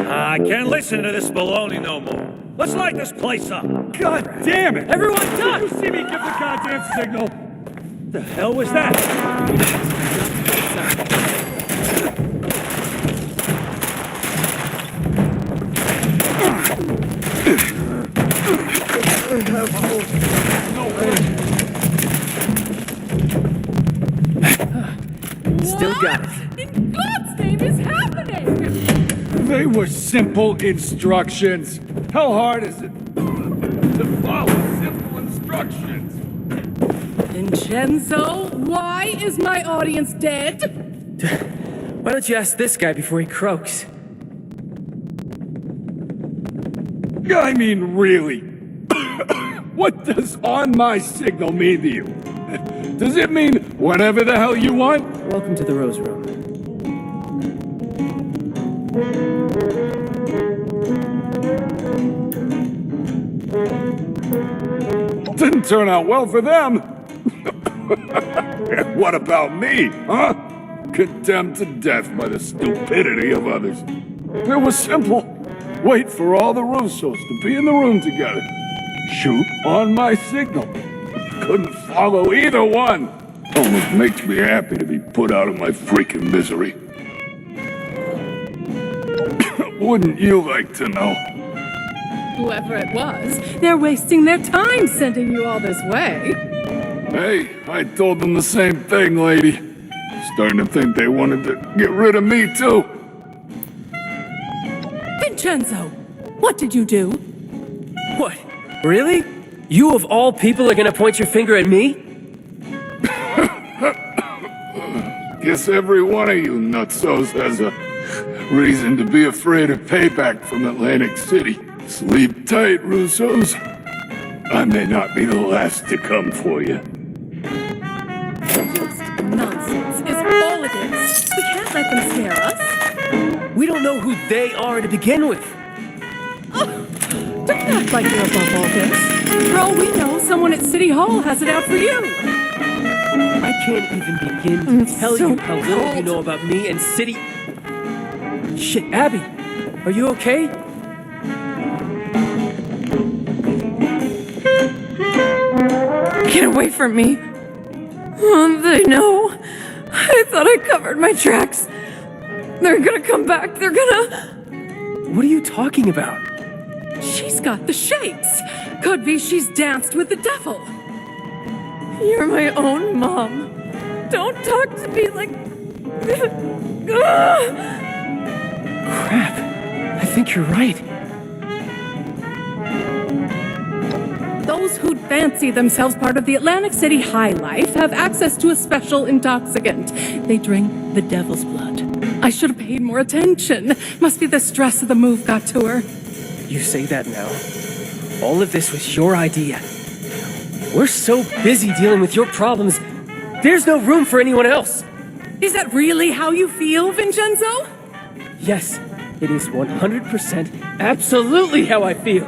I can't listen to this baloney no more. Let's light this place up. God damn it! Everyone duck! Did you see me give the goddamn signal? The hell was that? Still got it. In God's name is happening? They were simple instructions. How hard is it to follow simple instructions? Vincenzo, why is my audience dead? Why don't you ask this guy before he croaks? I mean, really? What does on my signal mean to you? Does it mean whatever the hell you want? Welcome to the Rose Room. Didn't turn out well for them. What about me, huh? Condemned to death by the stupidity of others. It was simple. Wait for all the Russos to be in the room together. Shoot on my signal. Couldn't follow either one. Almost makes me happy to be put out of my freaking misery. Wouldn't you like to know? Whoever it was, they're wasting their time sending you all this way. Hey, I told them the same thing, lady. Starting to think they wanted to get rid of me, too. Vincenzo, what did you do? What? Really? You of all people are gonna point your finger at me? Guess every one of you nutsos has a reason to be afraid of payback from Atlantic City. Sleep tight, Russos. I may not be the last to come for you. Just nonsense is all it is. We can't let them scare us. We don't know who they are to begin with. Oh, don't act like you're above all this. For all we know, someone at City Hall has it out for you. I can't even begin to tell so you how little you cold. know about me and City. Shit, Abby, are you okay? Get away from me. Oh, they know. I thought I covered my tracks. They're gonna come back. They're gonna... What are you talking about? She's got the shakes. Could be she's danced with the devil. You're my own mom. Don't talk to me like... Crap, I think you're right. Those who'd fancy themselves part of the Atlantic City high life have access to a special intoxicant. They drink the devil's blood. I should have paid more attention. Must be the stress of the move got to her. You say that now. All of this was your idea. We're so busy dealing with your problems, there's no room for anyone else. Is that really how you feel, Vincenzo? Yes, it is 100% absolutely how I feel.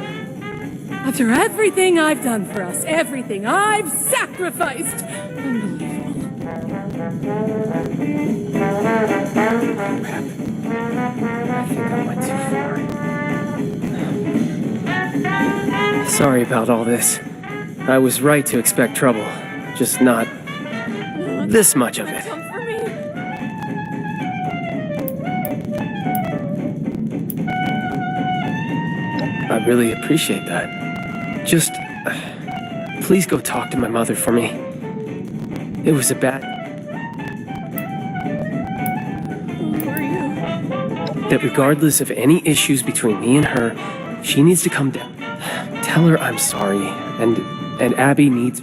After everything I've done for us, everything I've sacrificed. Unbelievable. Crap. I think I went too far. Sorry about all this. I was right to expect trouble, just not this much of it. Come for me. I really appreciate that. Just, please go talk to my mother for me. It was a bad... Who are you? That regardless of any issues between me and her, she needs to come down. Tell her I'm sorry, and Abby needs...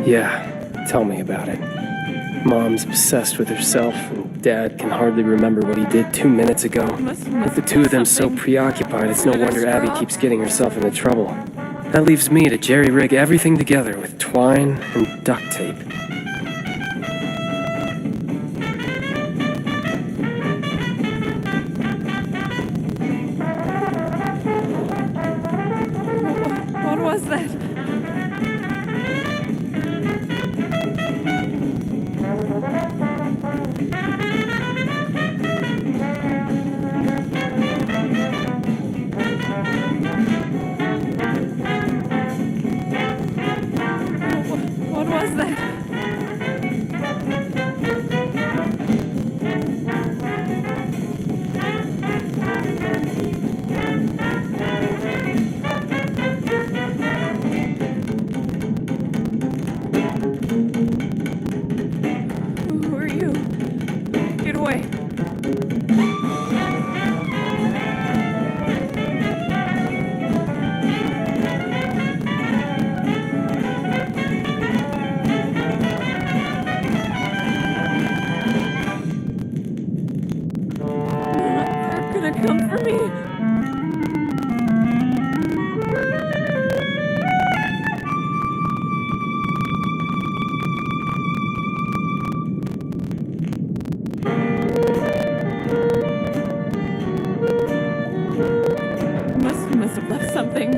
Yeah, tell me about it. Mom's obsessed with herself, and Dad can hardly remember what he did 2 minutes ago. With the two of them so preoccupied, it's no wonder Abby keeps getting herself into trouble. That leaves me to jerry-rig everything together with twine and duct tape. What was that? What was that? Who are you? Get away. They're gonna come for me. Must have left something.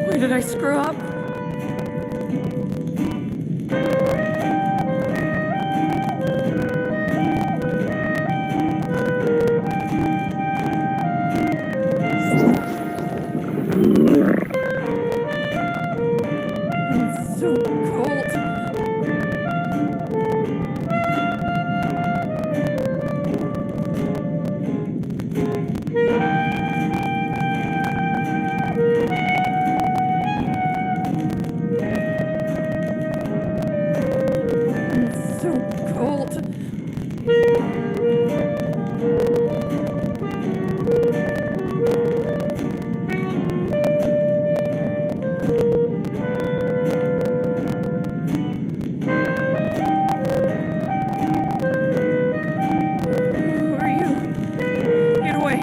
Where did I screw up? It's so cold. It's so cold. Who are you? Get away.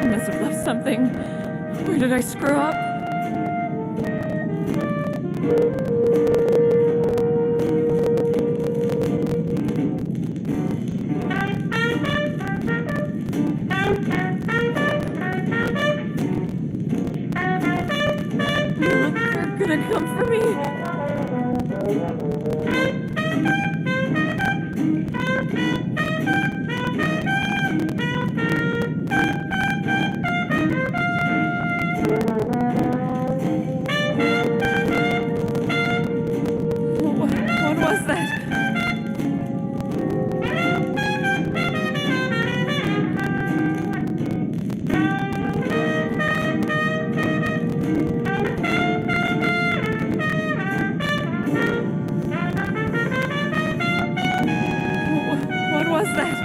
Must have left something. Where did I screw up? They're gonna come for me. What was that? What was that?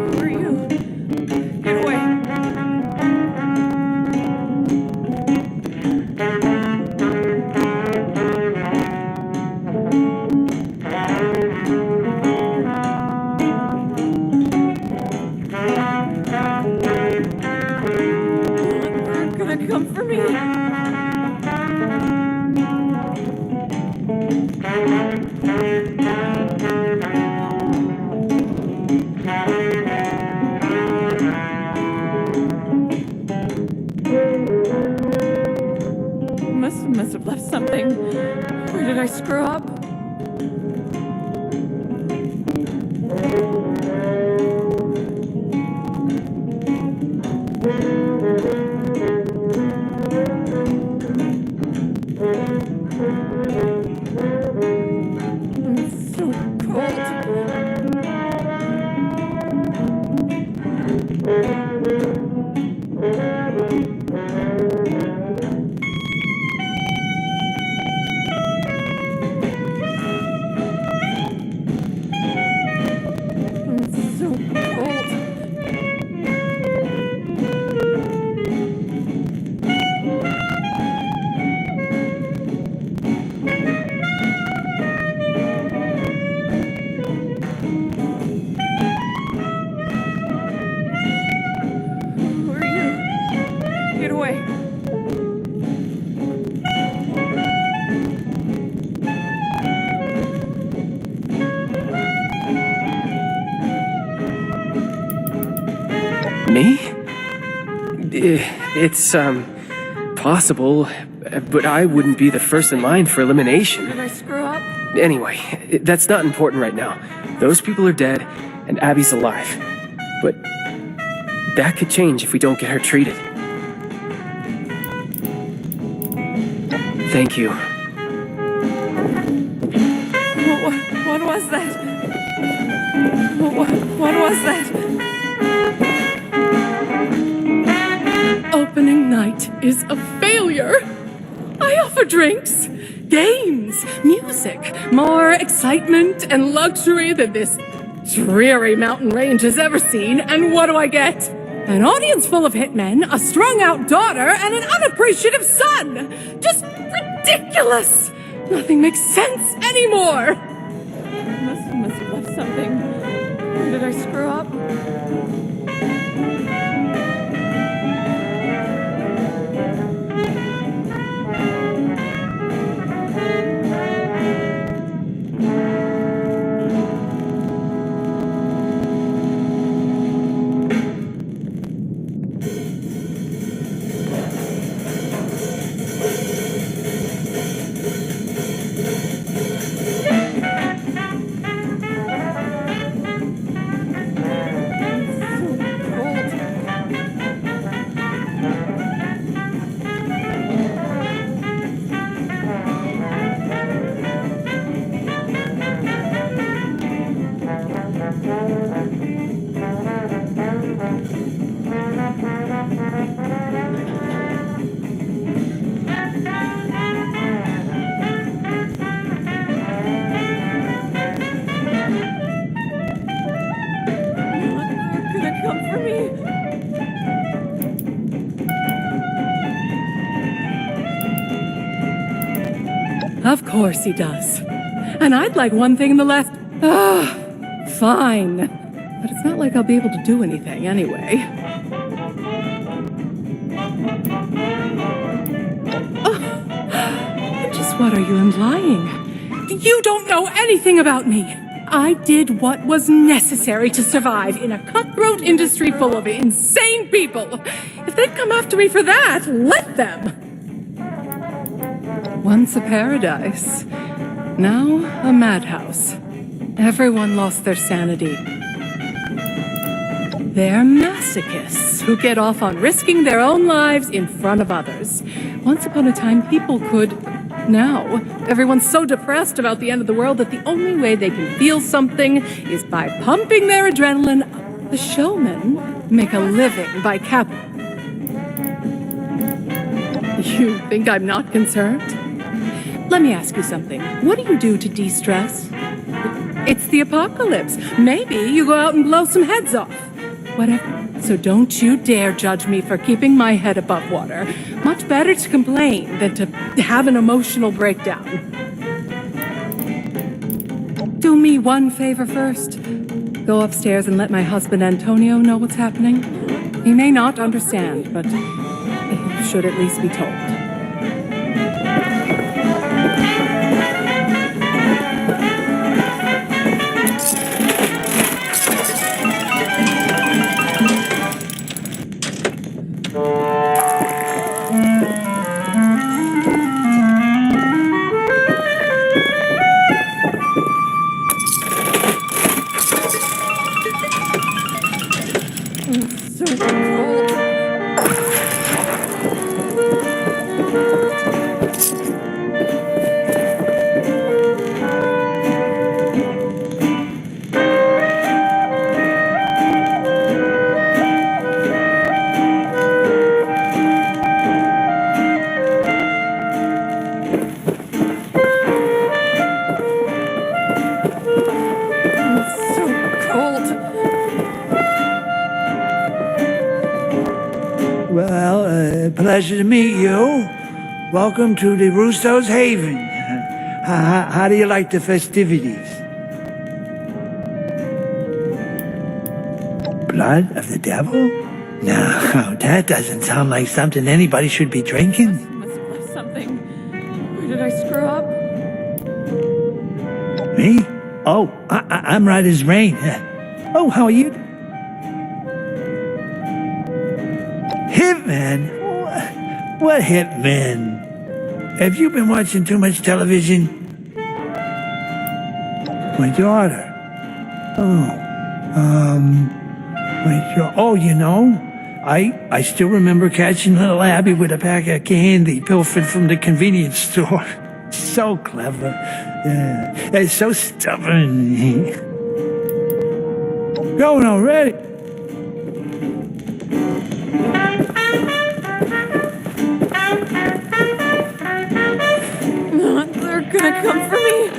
Who are you? Get away. They're gonna come for me. Must have left something. Where did I screw up? It's so Who are you? Get away. Me? It's, possible, but I wouldn't be the first in line for elimination. Did I screw up? Anyway, that's not important right now. Those people are dead, and Abby's alive. But that could change if we don't get her treated. Thank you. What was that? What was that? Opening night is a failure. I offer drinks, games, music, more excitement and luxury than this dreary mountain range has ever seen, and what do I get? An audience full of hitmen, a strung-out daughter, and an unappreciative son! Just ridiculous! Nothing makes sense anymore! Must have left something. Did I screw up? Of course he does. And I'd like one thing in the last... fine. But it's not like I'll be able to do anything anyway. Just what are you implying? You don't know anything about me. I did what was necessary to survive in a cutthroat industry full of insane people. If they'd come after me for that, let them. Once a paradise, now a madhouse. Everyone lost their sanity. They're masochists who get off on risking their own lives in front of others. Once upon a time, people could. Now, everyone's so depressed about the end of the world that the only way they can feel something is by pumping their adrenaline. The showmen make a living by You think I'm not concerned? Let me ask you something. What do you do to de-stress? It's the apocalypse. Maybe you go out and blow some heads off. Whatever. So don't you dare judge me for keeping my head above water. Much better to complain than to have an emotional breakdown. Do me one favor first. Go upstairs and let my husband Antonio know what's happening. He may not understand, but he should at least be told. Pleasure to meet you. Welcome to the Russo's Haven. How do you like the festivities? Blood of the devil? No, that doesn't sound like something anybody should be drinking. Must have left something. Where did I screw up? Me? Oh, I'm right as rain. Oh, how are you? Hitman? What hitman? Have you been watching too much television? My daughter. Oh, you know, I still remember catching little Abby with a pack of candy pilfered from the convenience store. So clever. And so stubborn. Going already. They're gonna come for me.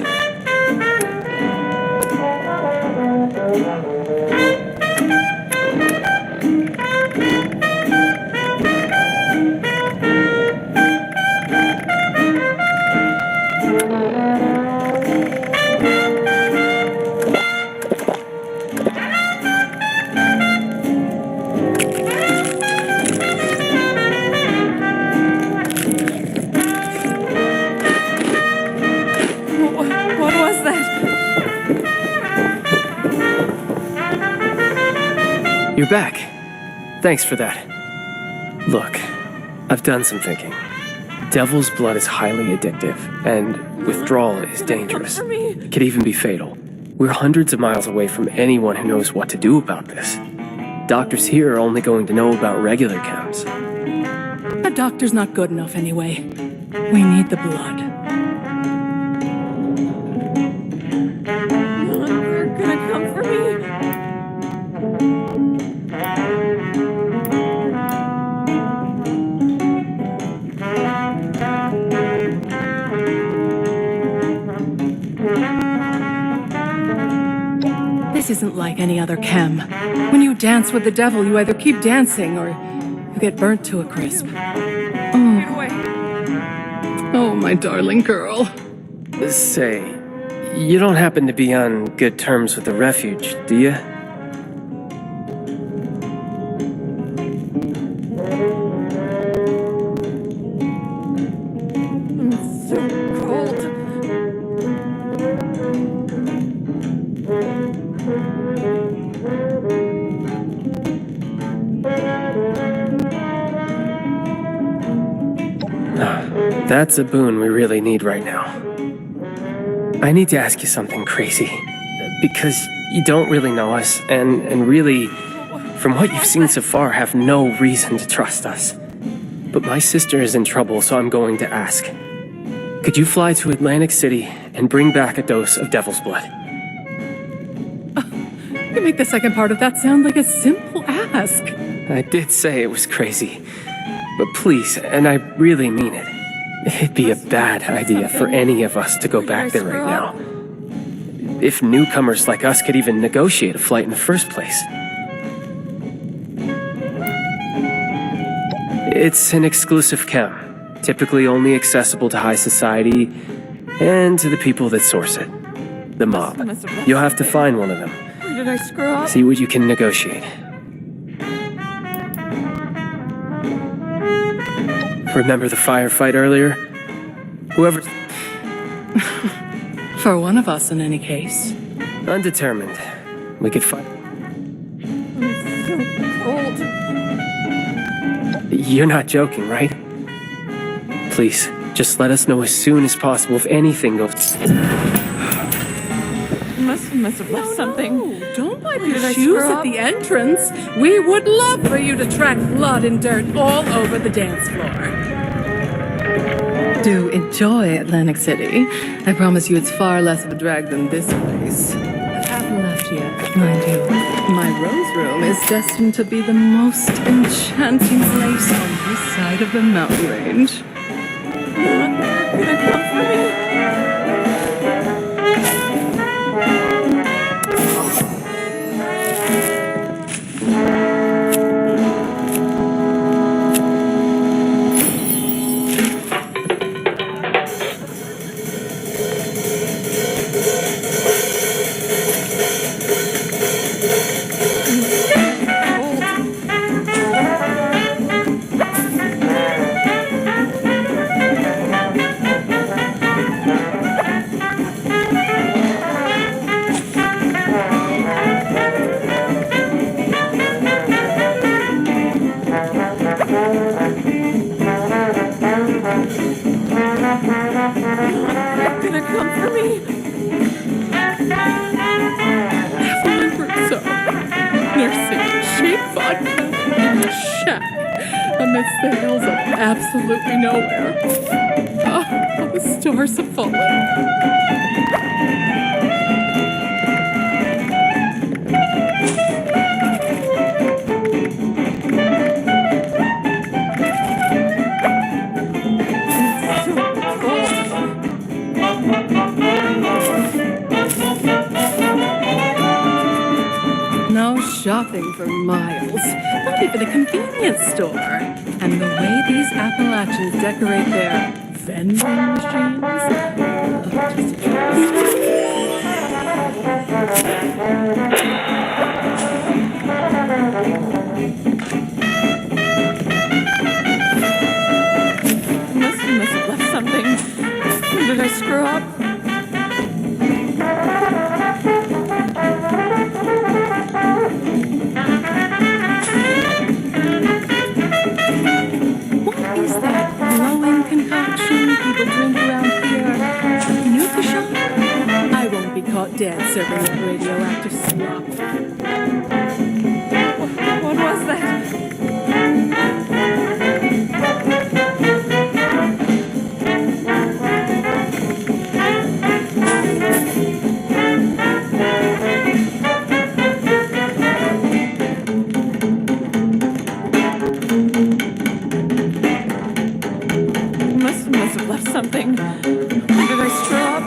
You're back. Thanks for that. Look, I've done some thinking. Devil's blood is highly addictive, and withdrawal is dangerous. It could even be fatal. We're hundreds of miles away from anyone who knows what to do about this. Doctors here are only going to know about regular counts. A doctor's not good enough anyway. We need the blood. They're gonna come for me. This isn't like any other chem. When you dance with the devil, you either keep dancing or you get burnt to a crisp. Oh, my darling girl. Say, you don't happen to be on good terms with the refuge, do you? It's so cold. That's a boon we really need right now. I need to ask you something crazy. Because you don't really know us, and really, from what you've seen so far, have no reason to trust us. But my sister is in trouble, so I'm going to ask. Could you fly to Atlantic City and bring back a dose of Devil's Blood? You make the second part of that sound like a simple ask. I did say it was crazy. But please, and I really mean it. It'd be a bad idea for any of us to go back there right now. If newcomers like us could even negotiate a flight in the first place. It's an exclusive camp, typically only accessible to high society and to the people that source it. The mob. You'll have to find one of them. Where did I screw up? See what you can negotiate. Remember the firefight earlier? Whoever... For one of us, in any case. Undetermined. We could fight. It's so cold. You're not joking, right? Please, just let us know as soon as possible if anything goes... Must have left something. No, don't wipe your shoes at the entrance. We would love for you to track blood and dirt all over the dance floor. Do enjoy Atlantic City. I promise you it's far less of a drag than this place. I haven't left yet, mind you. My rose room is destined to be the most enchanting place on this side of the mountain range. Gonna come for me? The hills of absolutely nowhere. Oh, the stars have fallen. No shopping for miles, not even a convenience store. And the way these Appalachians decorate their vending machines, must have left something. Did I screw up? Dead serving that radioactive slop. What was that? Must have left something. Did I screw up?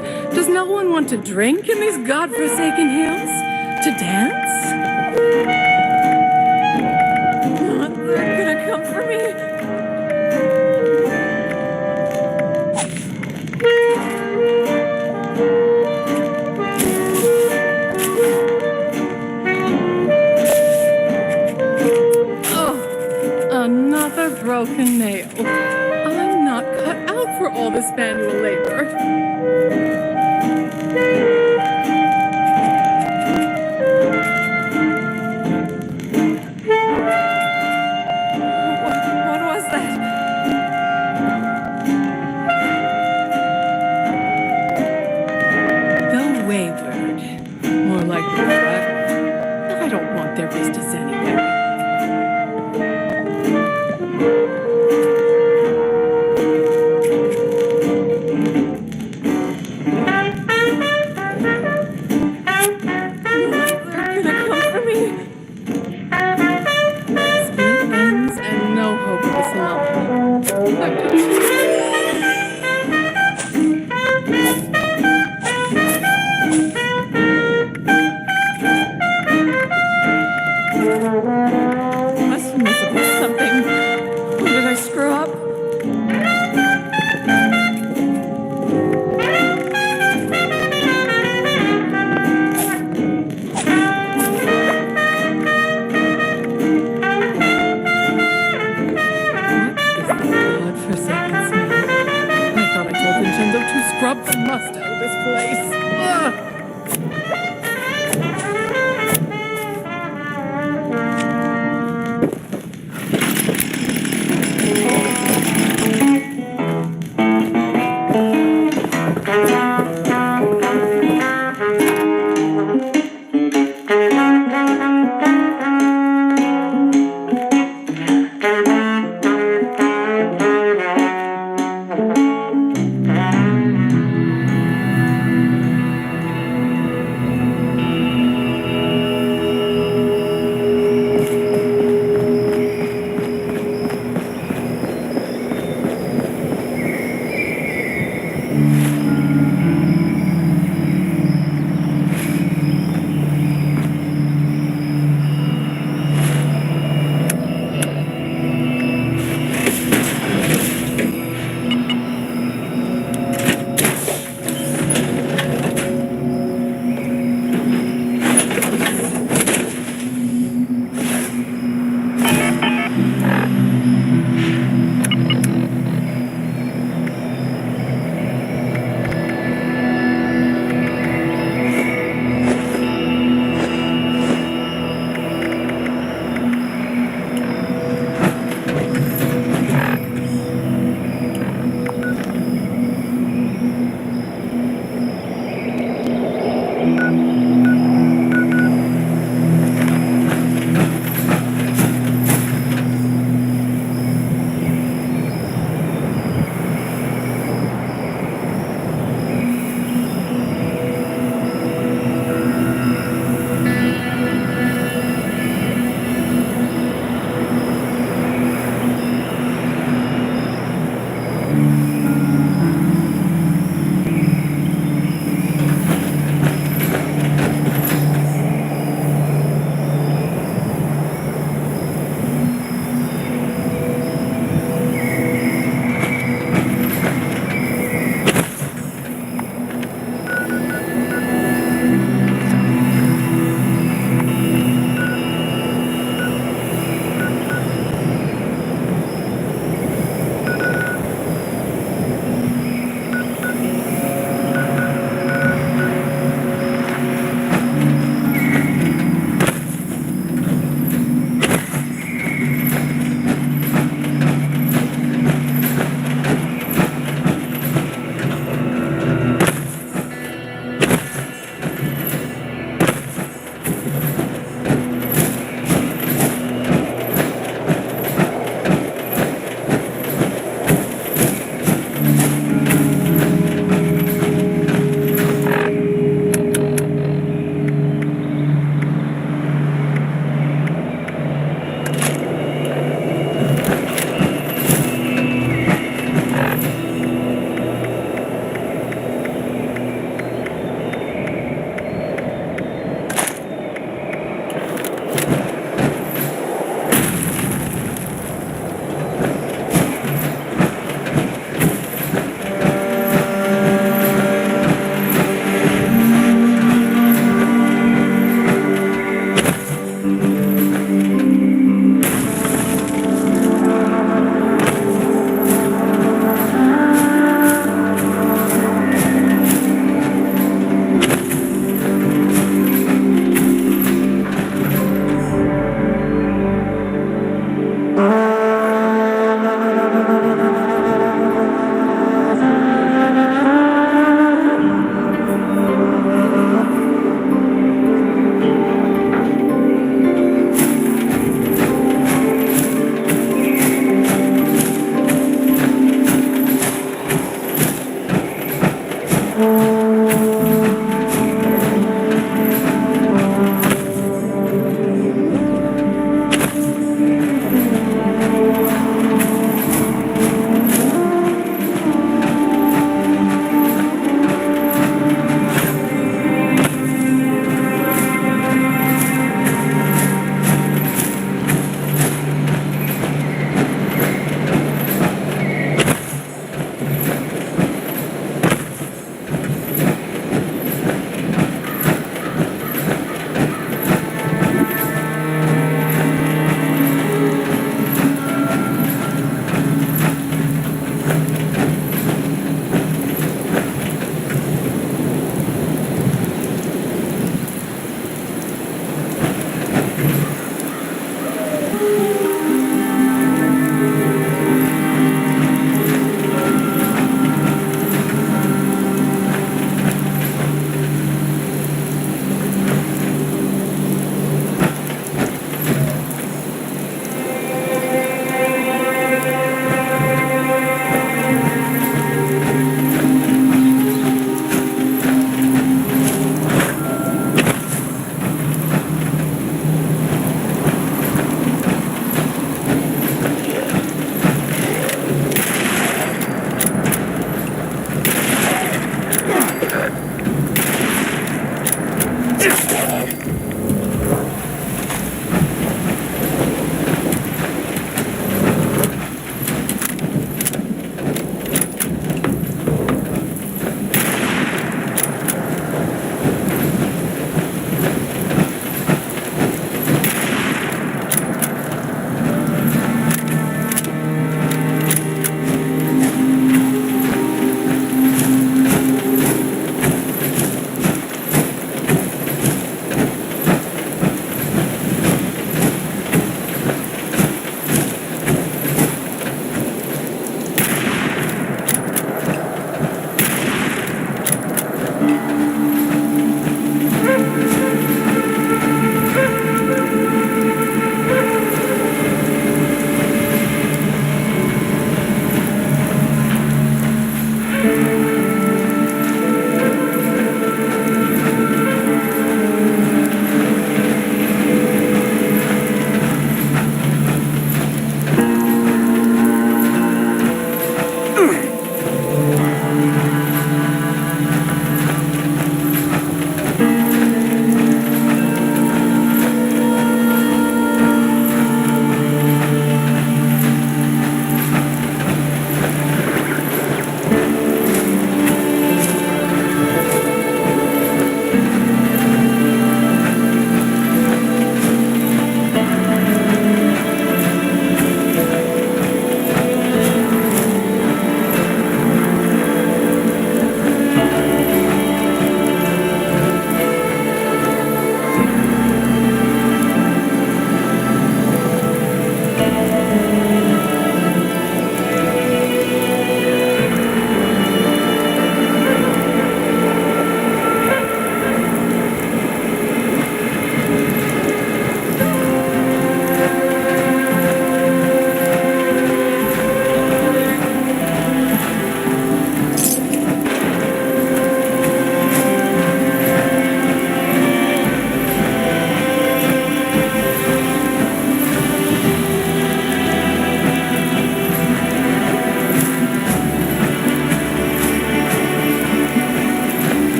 me. Does no one want to drink in these godforsaken hills? To dance? They're gonna come for me. Another broken nail. I'm not cut out for all this manual labor. What was that? The wayward. More like the forever. I don't want their business anyway. Scrub the must out of this place. Ugh.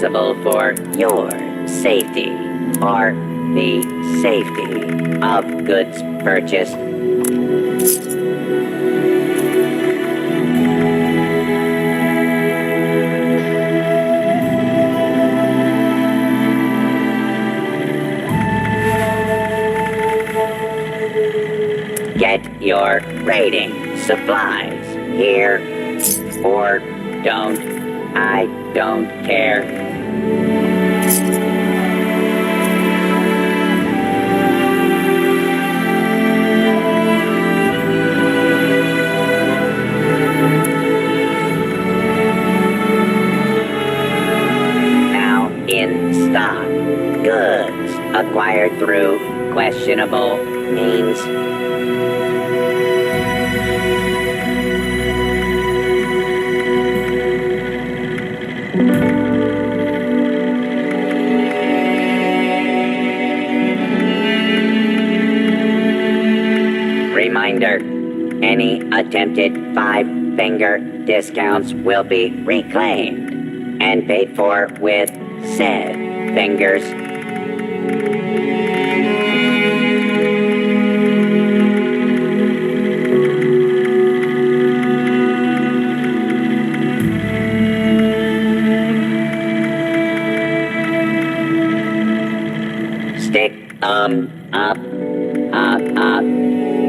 responsible for your safety or the safety of goods purchased. Get your rating supplies here or don't. I don't care. Now in stock, goods acquired through questionable means. Reminder, any attempted five-finger discounts will be reclaimed and paid for with said fingers. Stick up.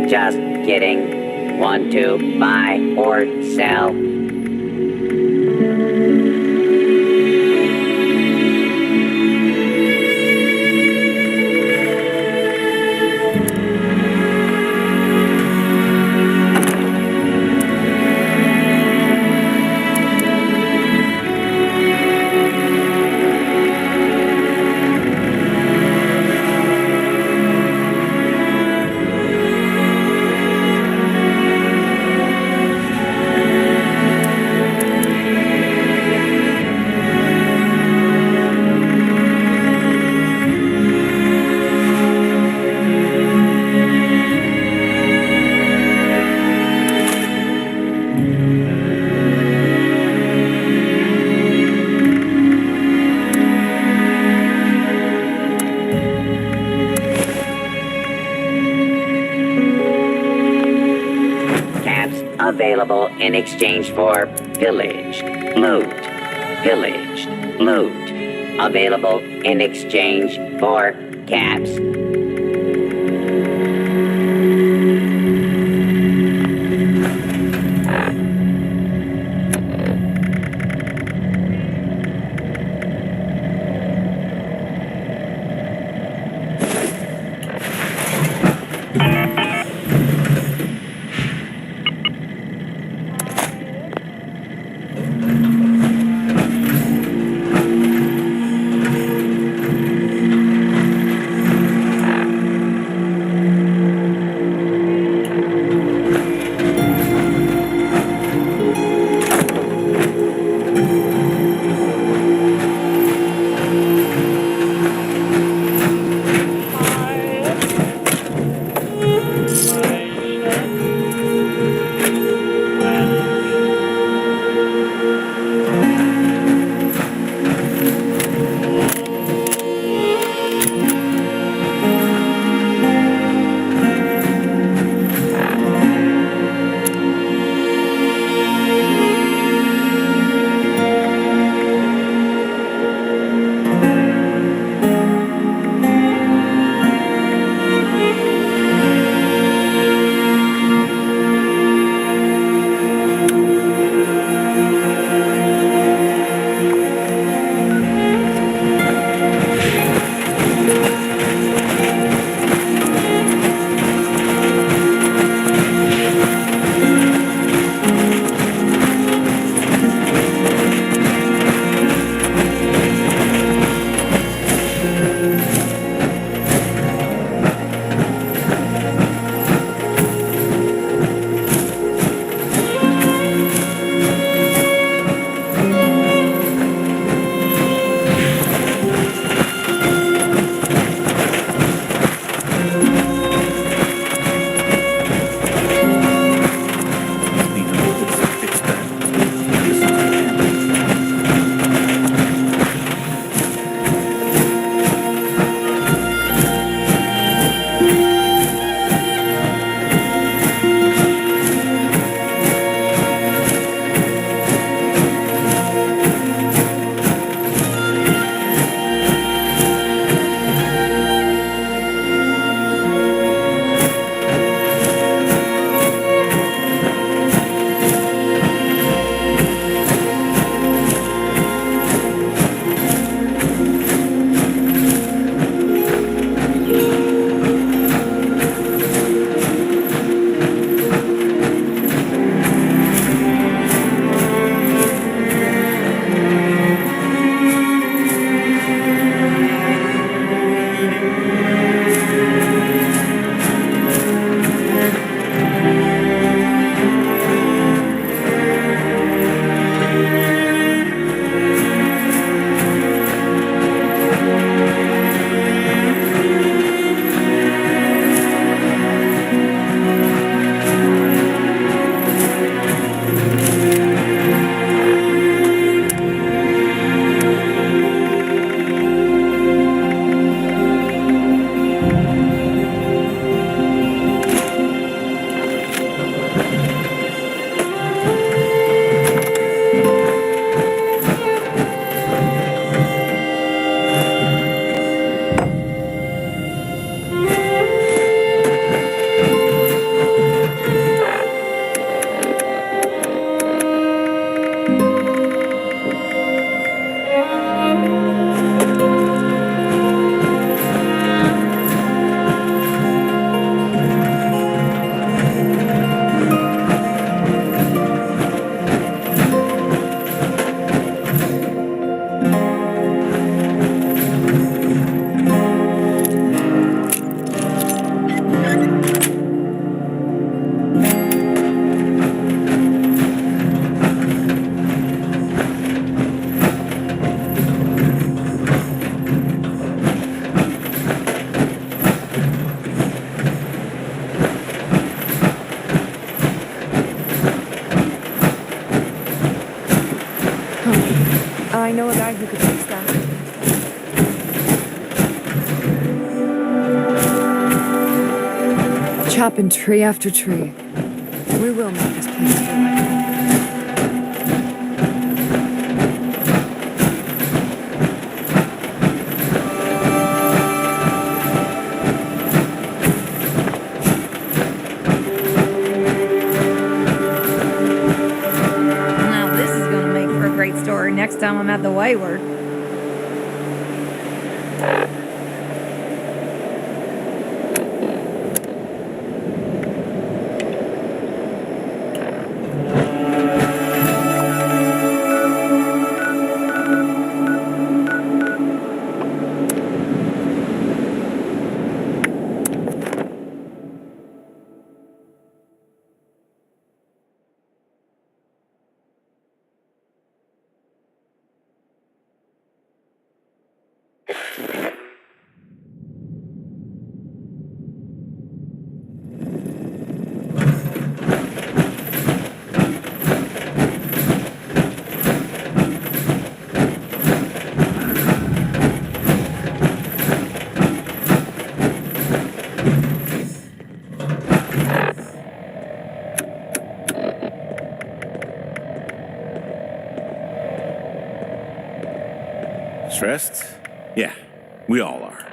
Just kidding. Want to buy or sell? Available in exchange for pillaged loot. Pillaged loot. Available in exchange for caps. I know a guy who could fix that. Chopping tree after tree. We will make this place feel like home. Now this is gonna make for a great story next time I'm at the Wayward. Stressed? Yeah, we all are.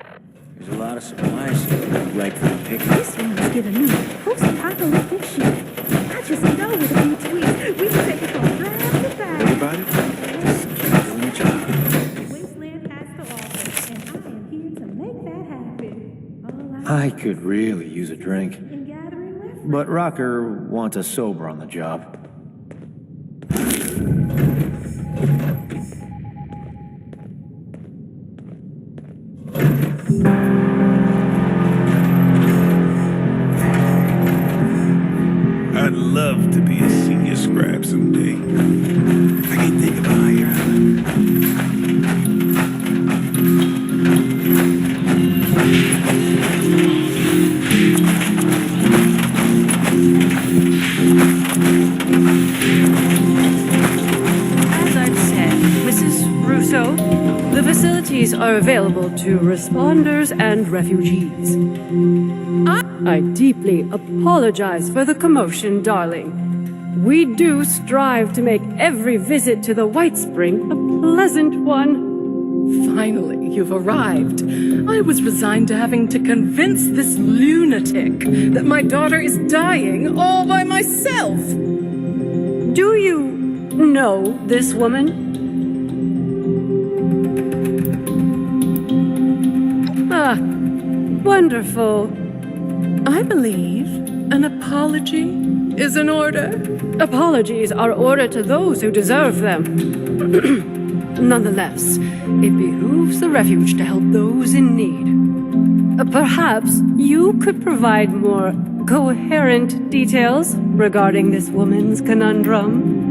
There's a lot of supplies here, right for the picking. This one's giving me post-apocalyptic shit. I just know with a few tweaks, we can take it from fast to fast. What about it? Just keep doing your job. Wasteland has to offer, and I am here to make that happen. All I could really use a drink. in gathering reference. But Rocker wants us sober on the job. I'd love to be a senior scribe someday. I can think of a higher As I've said, Mrs. Russo, the facilities are available to responders and refugees. I deeply apologize for the commotion, darling. We do strive to make every visit to the White Spring a pleasant one. Finally, you've arrived. I was resigned to having to convince this lunatic that my daughter is dying all by myself. Do you know this woman? Ah, wonderful. I believe an apology is in order. Apologies are ordered to those who deserve them. Nonetheless, it behooves the refuge to help those in need. Perhaps you could provide more coherent details regarding this woman's conundrum.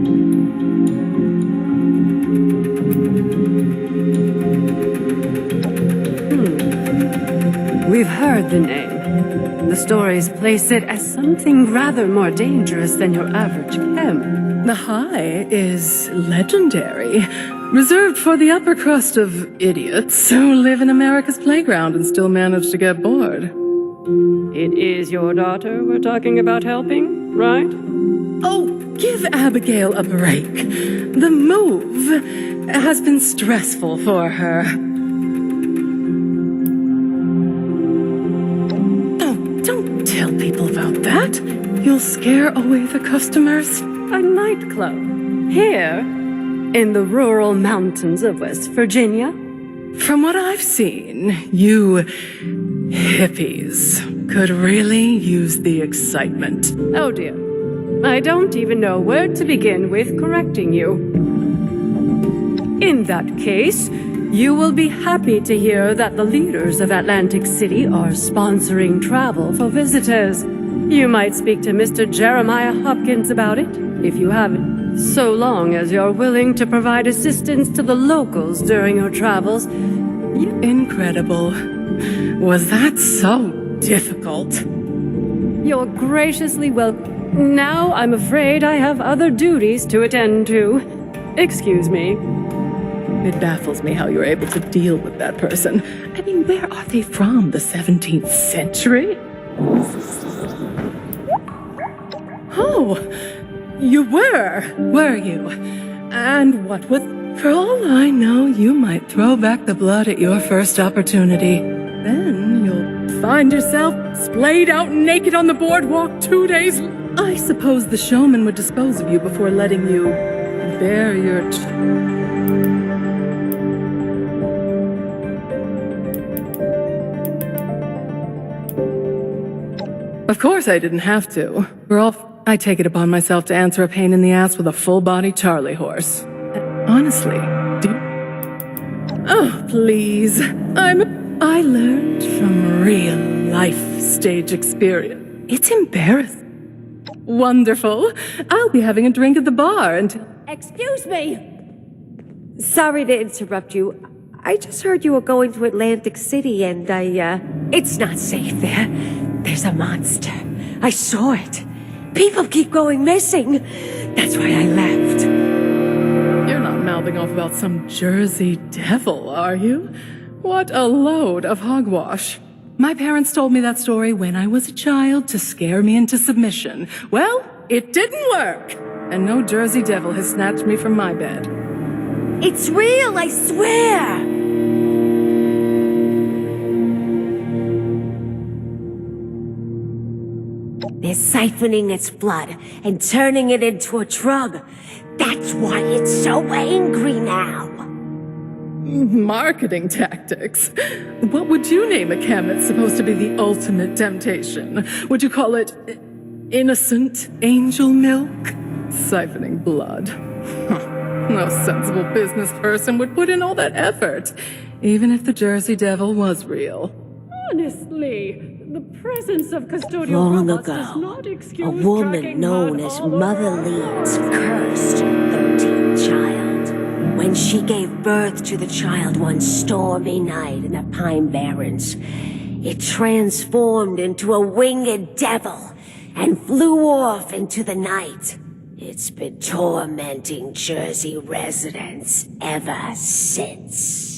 We've heard the name. The stories place it as something rather more dangerous than your average chem. The High is legendary, reserved for the upper crust of idiots who live in America's playground and still manage to get bored. It is your daughter we're talking about helping, right? Oh, give Abigail a break. The move has been stressful for her. Don't tell people about that. You'll scare away the customers. A nightclub. Here, in the rural mountains of West Virginia. From what I've seen, you hippies could really use the excitement. Oh dear. I don't even know where to begin with correcting you. In that case, You will be happy to hear that the leaders of Atlantic City are sponsoring travel for visitors. You might speak to Mr. Jeremiah Hopkins about it, if you haven't. So long as you're willing to provide assistance to the locals during your travels. Incredible. Was that so difficult? You're graciously welcome. Now I'm afraid I have other duties to attend to. Excuse me. It baffles me how you're able to deal with that person. I mean, where are they from? The 17th century? Oh, you were you? And what with... For all I know, you might throw back the blood at your first opportunity. Then you'll find yourself splayed out naked on the boardwalk 2 days. I suppose the showman would dispose of you before letting you bear your... Of course I didn't have to. I take it upon myself to answer a pain in the ass with a full-body Charlie horse. Honestly, do you... Oh, please. I learned from real-life stage experience. It's embarrassing. Wonderful. I'll be having a drink at the bar until... Excuse me! Sorry to interrupt you. I just heard you were going to Atlantic City and It's not safe there. There's a monster. I saw it. People keep going missing. That's why I left. You're not mouthing off about some Jersey devil, are you? What a load of hogwash. My parents told me that story when I was a child to scare me into submission. Well, it didn't work. And no Jersey devil has snatched me from my bed. It's real, I swear! They're siphoning its blood and turning it into a drug. That's why it's so angry now. Marketing tactics. What would you name a chem that's supposed to be the ultimate temptation? Would you call it innocent angel milk? Siphoning blood. No sensible business person would put in all that effort, even if the Jersey devil was real. Honestly, the presence of custodial Long robots does ago, not excuse a woman dragging known blood as all Mother over. Leeds cursed her 13th child. When she gave birth to the child one stormy night in the Pine Barrens, it transformed into a winged devil and flew off into the night. It's been tormenting Jersey residents ever since.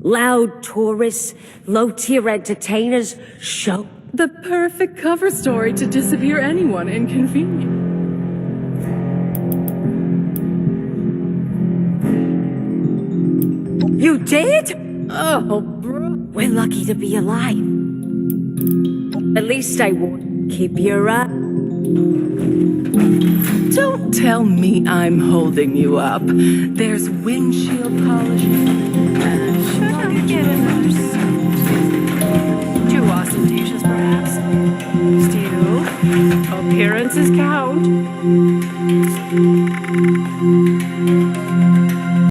Loud tourists, low-tier entertainers, show... The perfect cover story to disappear anyone inconvenient. You did? Oh, bro. We're lucky to be alive. At least I won't keep your Don't tell me I'm holding you up. There's windshield polishing. Should I get another suit? Too ostentatious, perhaps. Still, appearances count.